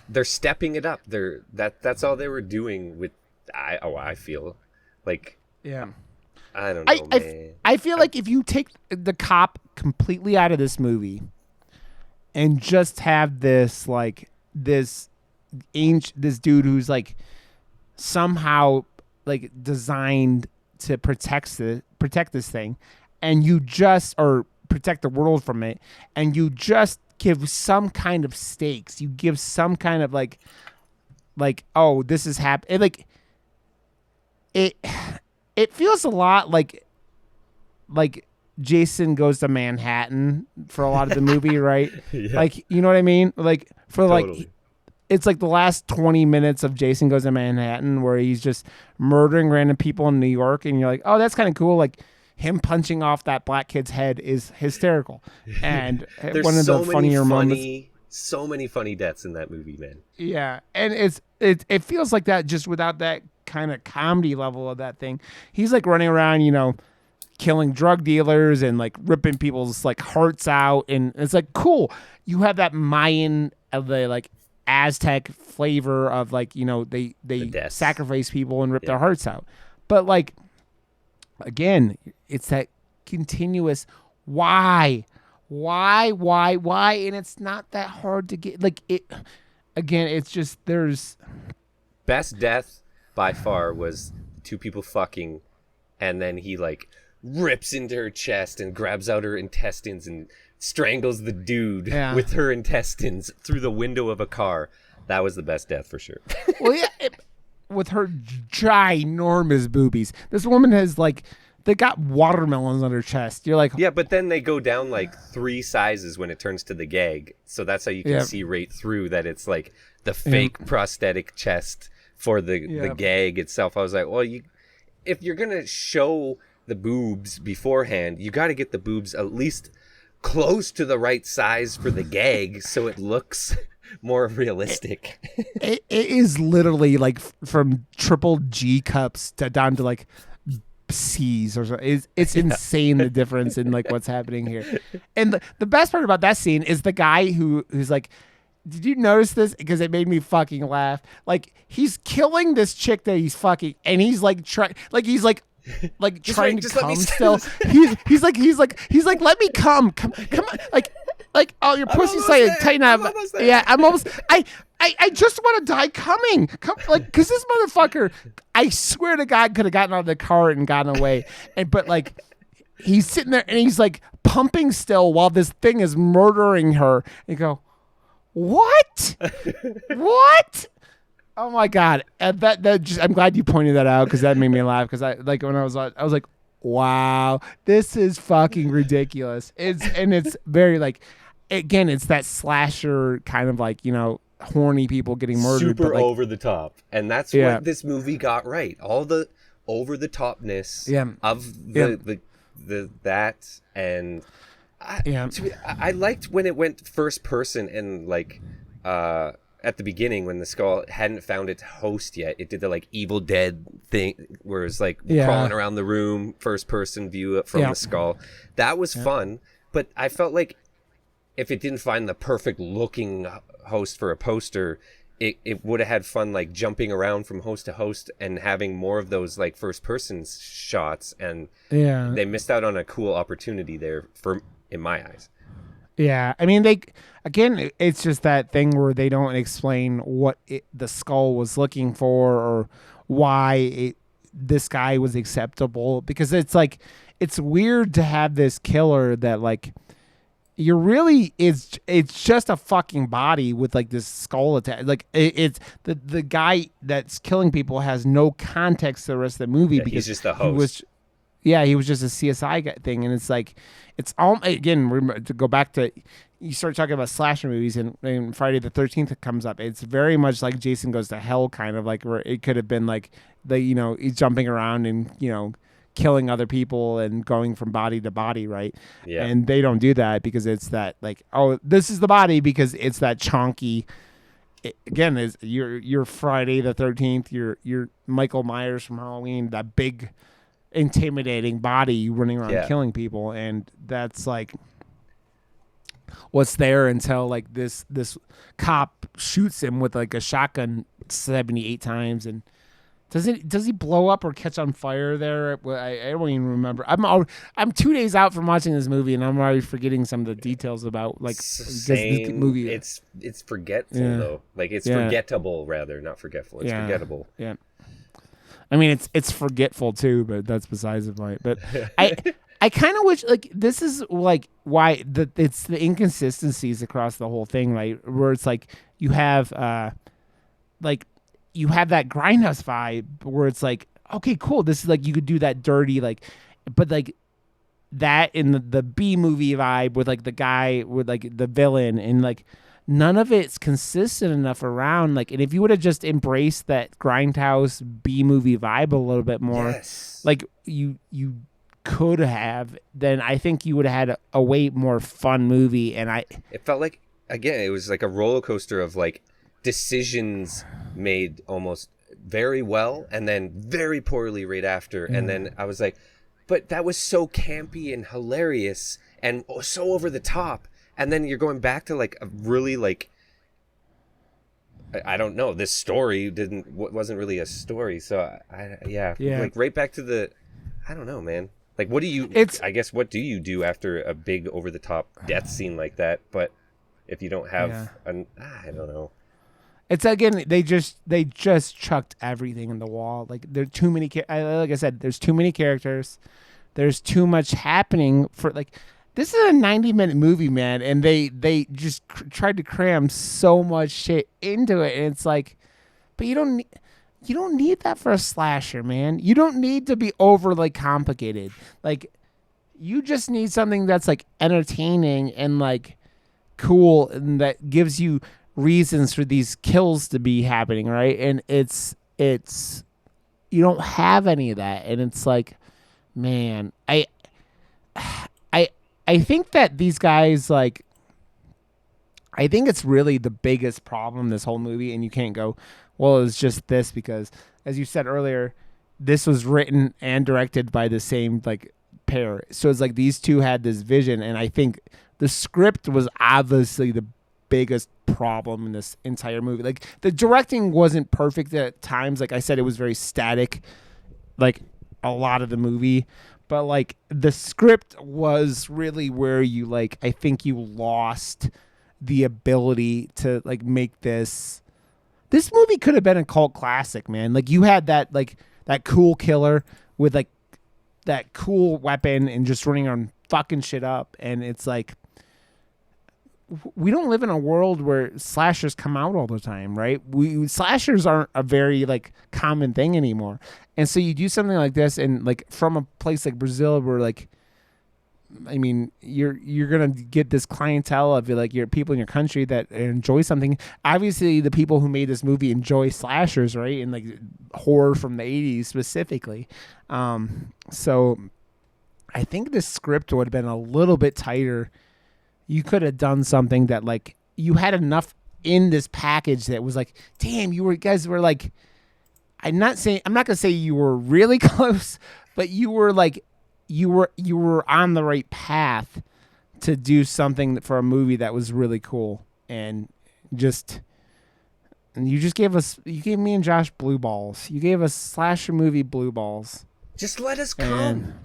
they're stepping it up. That's all they were doing with I feel like I don't know, man. I feel like if you take the cop completely out of this movie and just have this like this dude who's like somehow like designed to protect this thing, and you just or protect the world from it, and you just give some kind of stakes. You give some kind of like this is happening. Like it feels a lot like Jason Goes to Manhattan for a lot of the movie, right? Yeah. Like, you know what I mean? Like for totally. like it's like the last 20 minutes of Jason Goes to Manhattan where he's just murdering random people in New York, and you're like, oh, that's kind of cool. Like him punching off that black kid's head is hysterical. And one of the funnier moments. So many funny deaths in that movie, man. Yeah, and it feels like that just without that kind of comedy level of that thing. He's like running around, you know, killing drug dealers and like ripping people's like hearts out, and it's like cool. You have that Mayan of the like Aztec flavor of like, you know, they sacrifice people and rip their hearts out. But like again, it's that continuous why, and it's not that hard to get. Like it again, it's just there's best death by far was two people fucking, and then he like rips into her chest and grabs out her intestines and strangles the dude with her intestines through the window of a car. That was the best death for sure. Well, yeah, with her ginormous boobies. This woman has like, they got watermelons on her chest. You're like, yeah, but then they go down like 3 sizes when it turns to the gag. So that's how you can see right through that it's like the fake prosthetic chest for the gag itself. I was like, well, if you're gonna show the boobs beforehand, you got to get the boobs at least close to the right size for the gag so it looks more realistic. It is literally like from triple G cups down to like C's or something. It's insane the difference in like what's happening here. And the best part about that scene is the guy who's like, did you notice this? Because it made me fucking laugh. Like he's killing this chick that he's fucking, and he's like trying trying to come still. He's like, let me come on, like oh, your pussy's tighten up. Yeah, I'm almost. I just want to die coming. Like, because this motherfucker, I swear to God, could have gotten out of the car and gotten away. But like, he's sitting there and he's like pumping still while this thing is murdering her. And you go, what? What? Oh my God! And that just, I'm glad you pointed that out because that made me laugh. Because I was like, wow, this is fucking ridiculous. It's very like, again, it's that slasher kind of like, you know, horny people getting murdered. Super like, over the top, and that's what this movie got right. All the over the topness of the that and I liked when it went first person and like at the beginning when the skull hadn't found its host yet, it did the like Evil Dead thing where it's like crawling around the room, first person view from the skull. That was fun, but I felt like if it didn't find the perfect looking host for a poster, it would have had fun like jumping around from host to host and having more of those like first person shots, and they missed out on a cool opportunity there in my eyes. Yeah, I mean, it's just that thing where they don't explain what the skull was looking for or why this guy was acceptable, because it's like, it's weird to have this killer that like, you're really, it's just a fucking body with like this skull attached. Like it's the guy that's killing people has no context to the rest of the movie, because he's just the host. He was just a CSI thing, and it's like, it's all, again, remember, to go back to, you start talking about slasher movies, and Friday the 13th comes up. It's very much like Jason Goes to Hell, kind of like, where it could have been like he's jumping around and killing other people and going from body to body, right? Yeah. And they don't do that because it's that like, oh, this is the body, because it's that chonky. Again, is your Friday the 13th, your Michael Myers from Halloween, that big, intimidating body running around killing people, and that's like what's there until like this cop shoots him with like a shotgun 78 times, and does he blow up or catch on fire there? I don't even remember. I'm 2 days out from watching this movie, and I'm already forgetting some of the details about like this movie. It's forgetful though. Like it's forgettable rather, not forgetful. It's forgettable. Yeah. I mean, it's forgetful too, but that's besides the point. But I kind of wish, like, this is like why it's the inconsistencies across the whole thing, right? Where it's like you have that Grindhouse vibe, where it's like, okay, cool, this is like, you could do that dirty, like, but like that in the B movie vibe with like the guy with like the villain, and like none of it's consistent enough around. Like, and if you would have just embraced that Grindhouse B movie vibe a little bit more, like you could have, then I think you would have had a way more fun movie. And it felt like, again, it was like a roller coaster of like decisions made almost very well and then very poorly right after. And then I was like, but that was so campy and hilarious and so over the top. And then you're going back to like a really like, I don't know, this story wasn't really a story. So like right back to the, I don't know, man. Like, what do you do after a big over the top death scene like that? But if you don't have I don't know. It's, again, they just chucked everything in the wall. Like, there are too many, like I said, there's too many characters. There's too much happening for, like, this is a 90-minute movie, man, and they just tried to cram so much shit into it, and it's like, but you don't need that for a slasher, man. You don't need to be overly complicated. Like, you just need something that's like entertaining and like cool, and that gives you reasons for these kills to be happening, right? And it's you don't have any of that, and it's like, man, I think that these guys, like, I think it's really the biggest problem, this whole movie, and you can't go, well, it's just this, because, as you said earlier, this was written and directed by the same, like, pair. So it's like these two had this vision, and I think the script was obviously the biggest problem in this entire movie. Like, the directing wasn't perfect at times. Like I said, it was very static, like a lot of the movie. But, like, the script was really where you, like, I think you lost the ability to, like, make this. This movie could have been a cult classic, man. Like, you had that, like, that cool killer with, like, that cool weapon and just running around fucking shit up. And it's like, we don't live in a world where slashers come out all the time, right? Slashers aren't a very, like, common thing anymore. And so you do something like this, and like from a place like Brazil, where, like, I mean, you're gonna get this clientele of, like, your people in your country that enjoy something. Obviously, the people who made this movie enjoy slashers, right, and like horror from the 80s specifically. So I think the script would have been a little bit tighter. You could have done something that, like, you had enough in this package that was like, damn, guys were like, I'm not gonna say you were really close, but you were like, you were on the right path to do something for a movie that was really cool, and you gave me and Josh blue balls. You gave us slasher movie blue balls. Just let us come.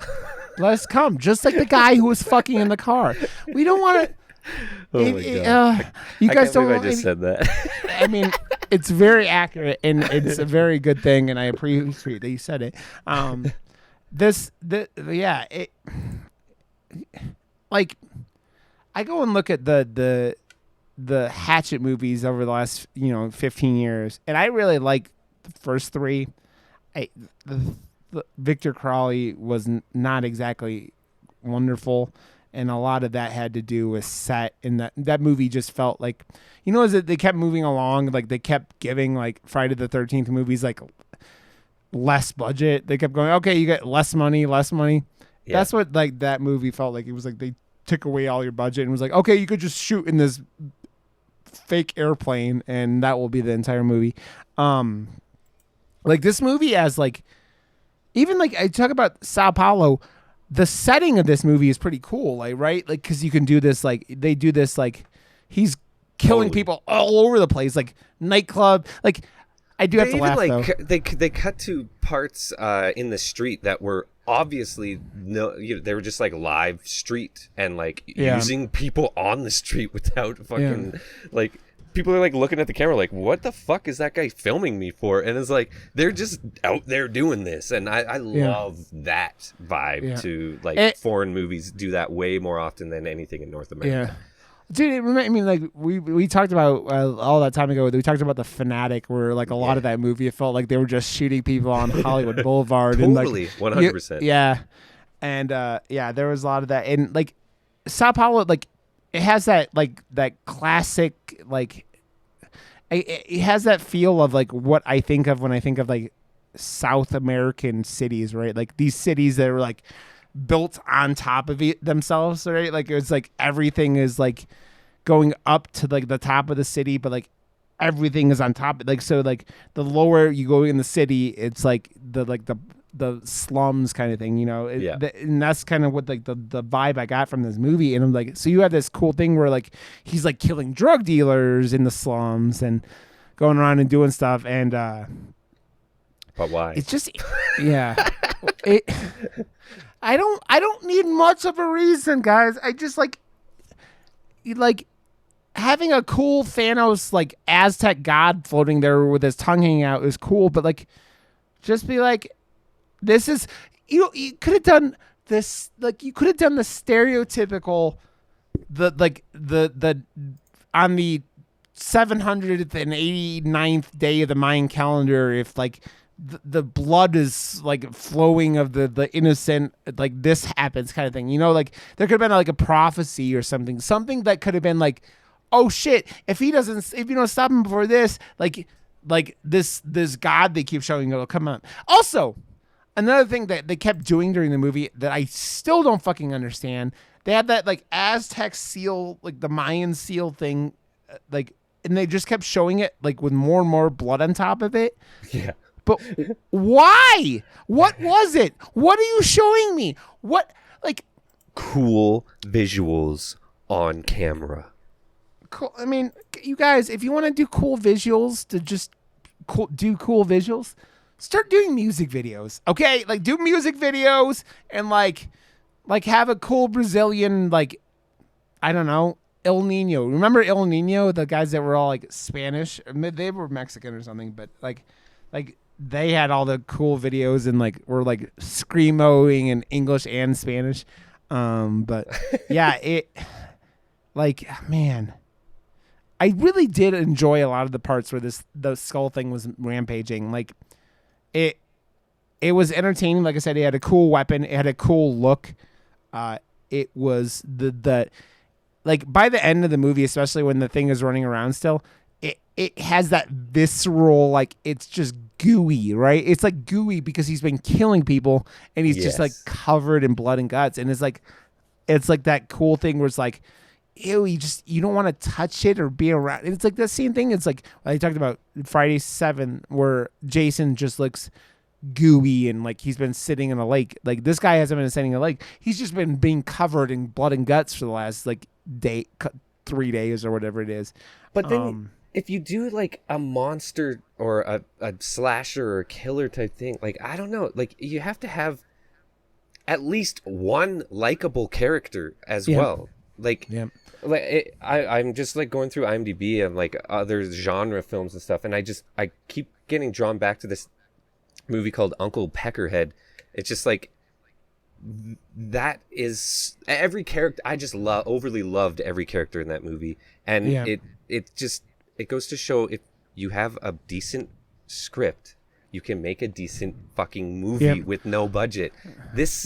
Let us come, just like the guy who was fucking in the car. We don't want to. Oh my god! You guys don't. I just said that. I mean, it's very accurate, and it's a very good thing, and I appreciate that you said it. Yeah, like I go and look at the Hatchet movies over the last 15 years, and I really like the first three. Victor Crowley was not exactly wonderful, and a lot of that had to do with set, and that movie just felt like, as they kept moving along, like they kept giving like Friday the 13th movies like less budget. They kept going, okay, you get less money. Yeah. That's what like that movie felt like. It was like they took away all your budget and was like, okay, you could just shoot in this fake airplane and that will be the entire movie. Like this movie has like, even like I talk about Sao Paulo, the setting of this movie is pretty cool, like, right? Like, because you can do this, like, they do this, like, he's killing people all over the place, like, nightclub. Like, I do have to laugh, though. They cut to parts in the street that were obviously, they were just, like, live street and, like, using people on the street without fucking, like... People are like looking at the camera like, what the fuck is that guy filming me for? And it's like, they're just out there doing this. And I love that vibe to like foreign movies do that way more often than anything in North America. Yeah. Dude, I mean, like we talked about all that time ago. We talked about The Fanatic, where like a lot of that movie, it felt like they were just shooting people on Hollywood Boulevard. Totally, and, like, 100%. Yeah. And there was a lot of that. And like Sao Paulo, like, it has that like that classic like it has that feel of like what I think of when I think of like South American cities, right? Like these cities that are like built on top of themselves, right? Like it's like everything is like going up to like the top of the city, but like everything is on top. Like so, like the lower you go in the city, it's like the slums kind of thing, and that's kind of what like the vibe I got from this movie. And I'm like, so you have this cool thing where like he's like killing drug dealers in the slums and going around and doing stuff, and but why? It's just I don't need much of a reason, guys. I just like having a cool Thanos like Aztec god floating there with his tongue hanging out is cool, but like just be like, this is you could have done this, like you could have done the stereotypical the on the 789th day of the Mayan calendar, if like the blood is like flowing of the innocent, like this happens kind of thing, like there could have been like a prophecy or something that could have been like, oh shit, if you don't stop him before this, like this god they keep showing, come on. Also, another thing that they kept doing during the movie that I still don't fucking understand, they had that like Aztec seal, like the Mayan seal thing, like, and they just kept showing it like with more and more blood on top of it. Yeah. But why? What was it? What are you showing me? What, like, cool visuals on camera. Cool. I mean, you guys, if you want to do cool visuals, do cool visuals, start doing music videos, okay? Like, do music videos and like have a cool Brazilian, like, I don't know, El Nino. Remember El Nino? The guys that were all like Spanish, they were Mexican or something, but like they had all the cool videos and like were like screamoing in English and Spanish. But yeah, it like, man, I really did enjoy a lot of the parts where the skull thing was rampaging. Like it was entertaining. Like I said, it had a cool weapon. It had a cool look. It was the like by the end of the movie, especially when the thing is running around still, it has that visceral, like it's just gooey, right? It's like gooey because he's been killing people and he's just like covered in blood and guts. And it's like that cool thing where it's like, ew, you don't want to touch it or be around. It's like the same thing. It's like I talked about Friday 7 where Jason just looks gooey and like he's been sitting in a lake. Like this guy hasn't been sitting in a lake. He's just been being covered in blood and guts for the last like 3 days or whatever it is. But then if you do like a monster or a slasher or a killer type thing, like I don't know, like you have to have at least one likable character as well. Like, I'm just like going through IMDb and like other genre films and stuff, and I keep getting drawn back to this movie called Uncle Peckerhead. It's just like, that is every character. I just overly loved every character in that movie, and it goes to show, if you have a decent script, you can make a decent fucking movie with no budget. This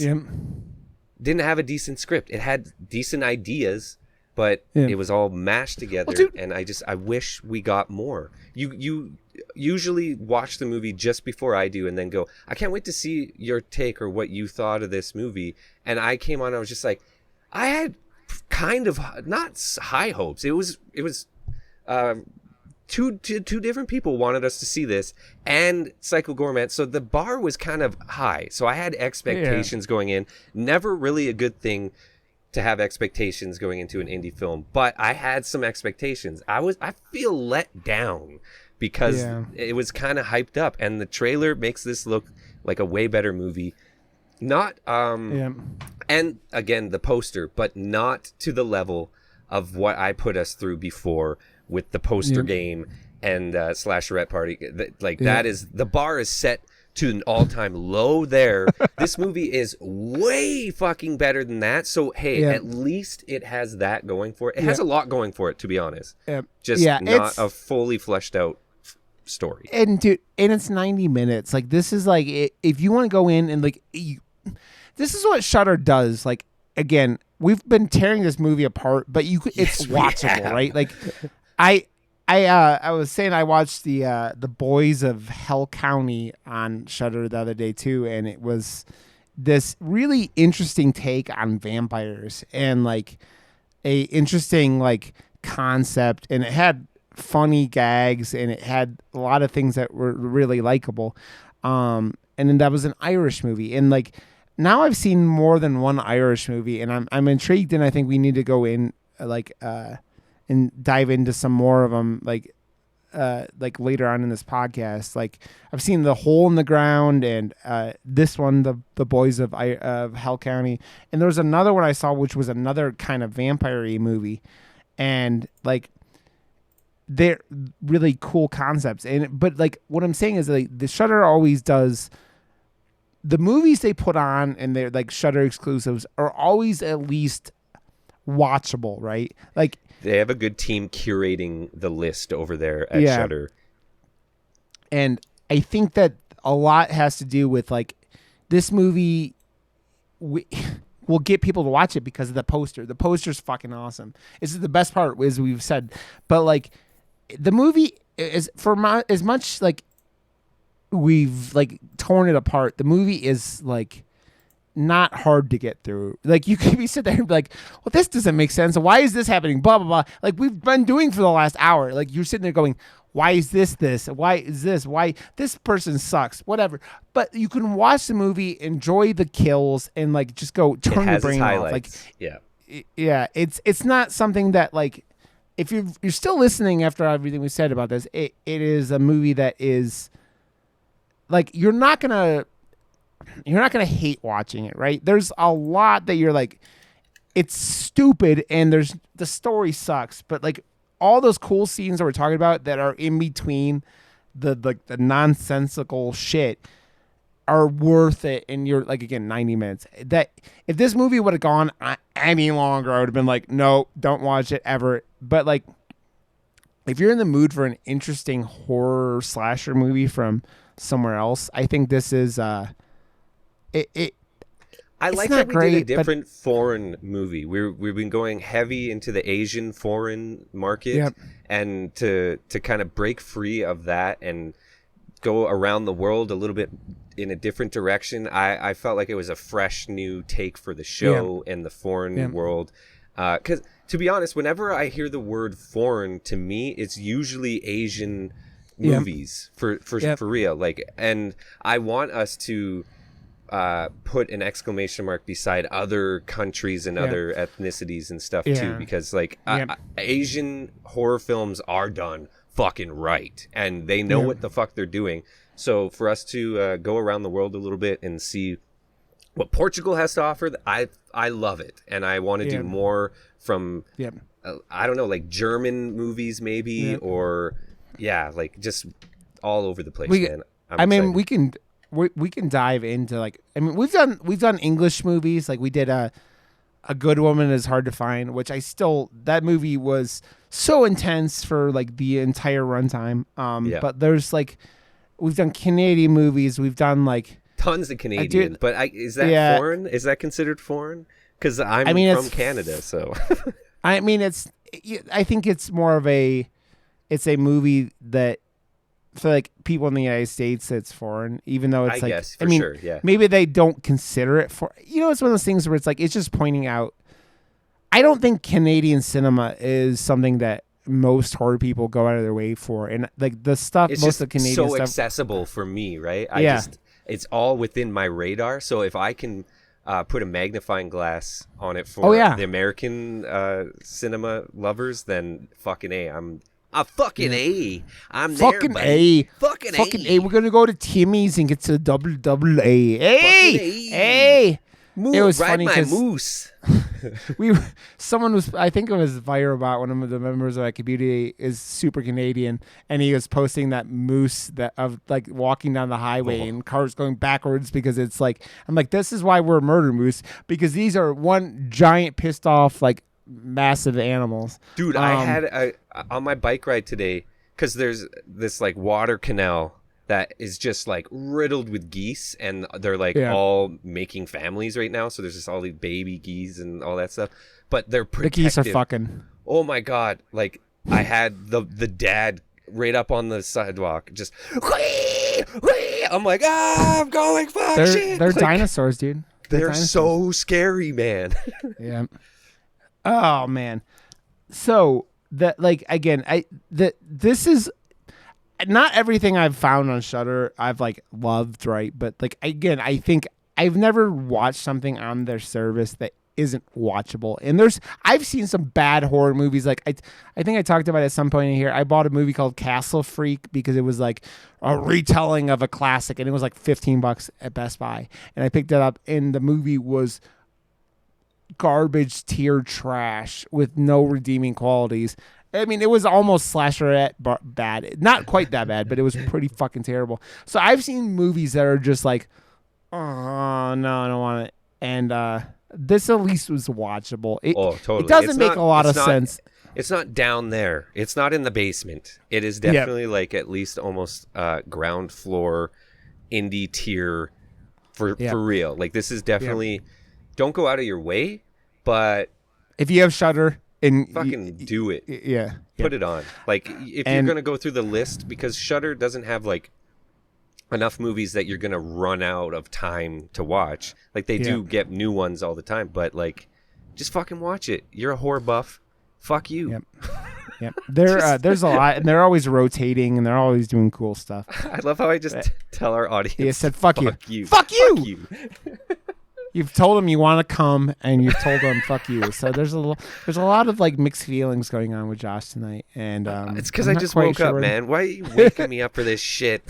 didn't have a decent script. It had decent ideas, but it was all mashed together, and I wish we got more. You usually watch the movie just before I do and then go, I can't wait to see your take or what you thought of this movie. And I came on, I was just like, I had kind of not high hopes. It was two different people wanted us to see this, and Psycho Gourmet, so the bar was kind of high. So I had expectations going in. Never really a good thing to have expectations going into an indie film, but I had some expectations. I feel let down because it was kind of hyped up, and the trailer makes this look like a way better movie. Not and again, the poster, but not to the level of what I put us through before with the poster game and Slasherette Party. That is, the bar is set to an all-time low there. This movie is way fucking better than that. So hey, at least it has that going for it. It has a lot going for it, to be honest. Just not a fully fleshed out story. And dude, and it's 90 minutes. Like, this is like, if you want to go in and like, this is what Shudder does. Like, again, we've been tearing this movie apart, but it's watchable, right? Like, I was saying I watched the Boys of Hell County on Shudder the other day too, and it was this really interesting take on vampires and like a interesting like concept, and it had funny gags and it had a lot of things that were really likable. And then that was an Irish movie, and like now I've seen more than one Irish movie, and I'm intrigued, and I think we need to go in and dive into some more of them, like later on in this podcast. Like, I've seen The Hole in the Ground and this one, the Boys of Hell County, and there was another one I saw which was another kind of vampire-y movie, and like they're really cool concepts. But like what I'm saying is, like, the Shudder always does. The movies they put on and they're like Shudder exclusives are always at least watchable, right? Like, they have a good team curating the list over there at Shudder. And I think that a lot has to do with like this movie will get people to watch it because of the poster. The poster's fucking awesome. This is the best part, as we've said. But like the movie is, as much like we've like torn it apart, the movie is like not hard to get through. Like, you could be sitting there and be like, well, this doesn't make sense. Why is this happening? Blah, blah, blah. Like we've been doing for the last hour. Like, you're sitting there going, why is this? Why is this? Why this person sucks? Whatever. But you can watch the movie, enjoy the kills, and like just go turn your brain off. Like, it's not something that, like, if you're still listening after everything we said about this, it is a movie that is like, you're not gonna hate watching it, right? There's a lot that you're like, it's stupid, and the story sucks, but like all those cool scenes that we're talking about that are in between the nonsensical shit are worth it. And you're like, again, 90 minutes. That if this movie would have gone any longer, I would have been like, no, don't watch it ever. But like, if you're in the mood for an interesting horror slasher movie from somewhere else, I think this is I like that we did a different foreign movie. We've been going heavy into the Asian foreign market, and to kind of break free of that and go around the world a little bit in a different direction. I felt like it was a fresh new take for the show and the foreign world. Because to be honest, whenever I hear the word foreign, to me, it's usually Asian movies for real. Like, and I want us to put an exclamation mark beside other countries and other ethnicities and stuff too, because like Asian horror films are done fucking right, and they know what the fuck they're doing. So for us to go around the world a little bit and see what Portugal has to offer, I love it, and I want to do more from. Yep. I don't know, like German movies maybe, or like just all over the place, man. I mean, we can dive into like, I mean, we've done English movies. Like we did a Good Woman Is Hard to Find, which that movie was so intense for like the entire runtime. But there's like, we've done Canadian movies. We've done like tons of Canadian, but is that foreign? Is that considered foreign? Because I'm from Canada, so. I mean, I think it's more of it's a movie that for like people in the United States, it's foreign, even though it's sure, yeah. Maybe they don't consider it for, it's one of those things where it's like, it's just pointing out. I don't think Canadian cinema is something that most horror people go out of their way for. And like the stuff, it's most just of the Canadian so stuff. accessible for me, right? It's all within my radar. So if I can put a magnifying glass on it for the American cinema lovers, then fucking A. I'm fucking A. I'm fucking there, buddy. Fucking A. We're gonna go to Timmy's and get to double A. A. It was funny because moose. I think it was viral about one of the members of that community is super Canadian, and he was posting that moose of like walking down the highway and cars going backwards because it's like, I'm like, this is why we're a murder moose, because these are one giant pissed off like massive animals. Dude, I had on my bike ride today, because there's this like water canal that is just like riddled with geese, and they're like all making families right now. So there's just all these baby geese and all that stuff, but they're protected. The geese are fucking. Oh my God. Like I had the dad right up on the sidewalk, just, I'm like, I'm going, fuck shit. They're like, dinosaurs, dude. They're so scary, man. Yeah. Oh man. So that, like, again, this is not everything I've found on Shudder I've like loved, right? But like, again, I think I've never watched something on their service that isn't watchable. And I've seen some bad horror movies. Like I think I talked about it at some point in here. I bought a movie called Castle Freak because it was like a retelling of a classic, and it was like $15 at Best Buy. And I picked it up, and the movie was garbage tier trash with no redeeming qualities. I mean, it was almost slasherette bad. Not quite that bad, but it was pretty fucking terrible. So I've seen movies that are just like, oh, no, I don't want it. And this at least was watchable. Totally. It doesn't make a lot of sense. It's not down there. It's not in the basement. It is definitely like at least almost ground floor indie tier for real. Like this is definitely, don't go out of your way, but if you have Shudder, and fucking do it. Yeah. Put it on. Like if you're going to go through the list, because Shudder doesn't have like enough movies that you're going to run out of time to watch. Like they do get new ones all the time, but like just fucking watch it. You're a horror buff. Fuck you. Yep. There's a lot, and they're always rotating, and they're always doing cool stuff. I love how I just tell our audience. He said, fuck you. Fuck you. You've told them you want to come, and you've told them fuck you. So there's a lot of like mixed feelings going on with Josh tonight, and it's because I just woke up, man. Why are you waking me up for this shit?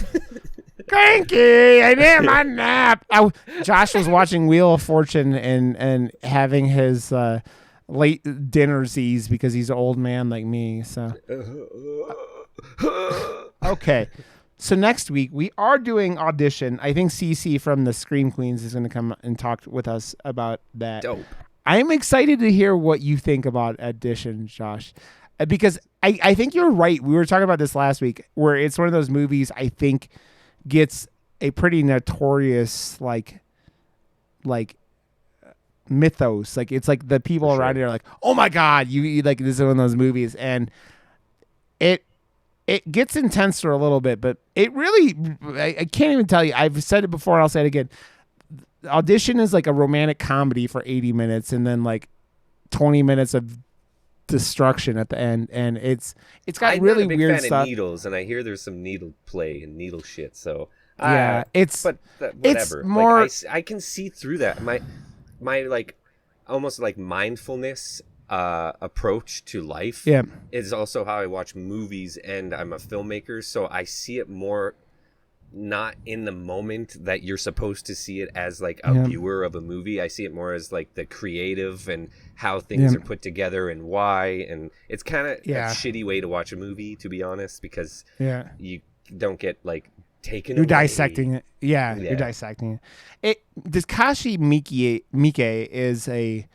Cranky, I need my nap. Josh was watching Wheel of Fortune and having his late dinnersies because he's an old man like me. So okay. So next week, we are doing Audition. I think Cece from the Scream Queens is going to come and talk with us about that. Dope. I'm excited to hear what you think about Audition, Josh, because I think you're right. We were talking about this last week, where it's one of those movies I think gets a pretty notorious like mythos. Like it's like the people around here are like, oh my God, you like, this is one of those movies. And it gets intense for a little bit, but it really, I can't even tell you. I've said it before and I'll say it again. Audition is like a romantic comedy for 80 minutes and then like 20 minutes of destruction at the end. And it's got really weird stuff. I'm not a big fan of needles, and I hear there's some needle play and needle shit. So yeah, whatever. It's more, like, I can see through that. My like almost like mindfulness approach to life is also how I watch movies, and I'm a filmmaker, so I see it more not in the moment that you're supposed to see it as like a viewer of a movie. I see it more as like the creative and how things are put together and why. And it's kind of a shitty way to watch a movie, to be honest, because you don't get like taken You're away. dissecting it. Yeah, you're dissecting it. Takashi Miike is I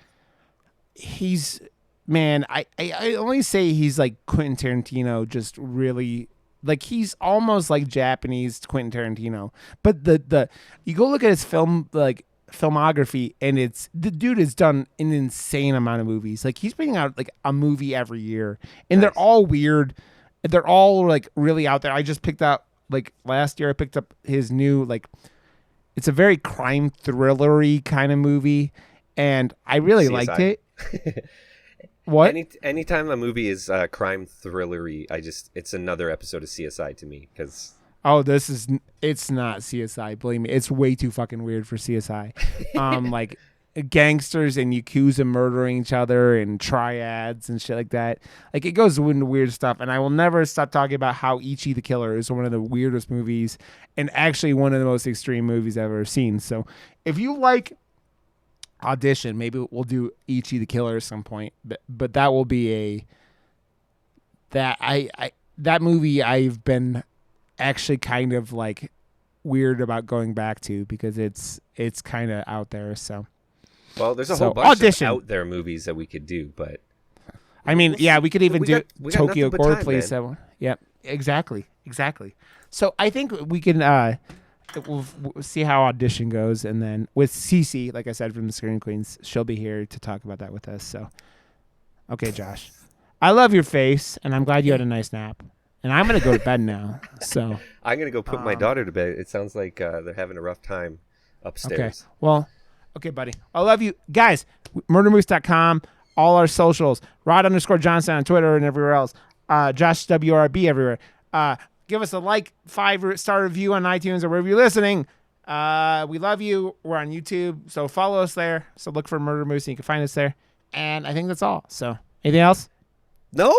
only say he's like Quentin Tarantino, just really like he's almost like Japanese Quentin Tarantino. But the you go look at his filmography, and the dude has done an insane amount of movies. Like he's putting out like a movie every year, and they're all weird. They're all like really out there. I just picked up like last year. I picked up his new like it's a very crime thrillery kind of movie, and I really liked it. What? Anytime a movie is crime thrillery, it's another episode of CSI to me because. Oh, it's not CSI. Believe me, it's way too fucking weird for CSI. Like gangsters and Yakuza murdering each other and triads and shit like that. Like it goes into weird stuff, and I will never stop talking about how Ichi the Killer is one of the weirdest movies and actually one of the most extreme movies I've ever seen. So if you like Audition, maybe we'll do Ichi the Killer at some point, but that will be that movie I've been actually kind of like weird about going back to because it's kind of out there. So well, there's a whole bunch of out there movies that we could do, but I mean, we could even do Tokyo Gore Police. Yep, exactly. So I think we can we'll see how Audition goes, and then with Cece, like I said, from the Screen Queens, she'll be here to talk about that with us. So, okay, Josh, I love your face, and I'm glad you had a nice nap. And I'm gonna go to bed now. So I'm gonna go put my daughter to bed. It sounds like they're having a rough time upstairs. Okay, well, okay, buddy, I love you guys. Murdermoose.com, all our socials, Rod_Johnson on Twitter and everywhere else. Josh WRB everywhere. Give us a 5-star review on iTunes or wherever you're listening. We love you. We're on YouTube, so follow us there. So look for Murder Moose, and you can find us there. And I think that's all. So anything else? No.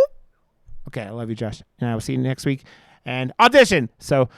Okay, I love you, Josh. And I will see you next week. And Audition. So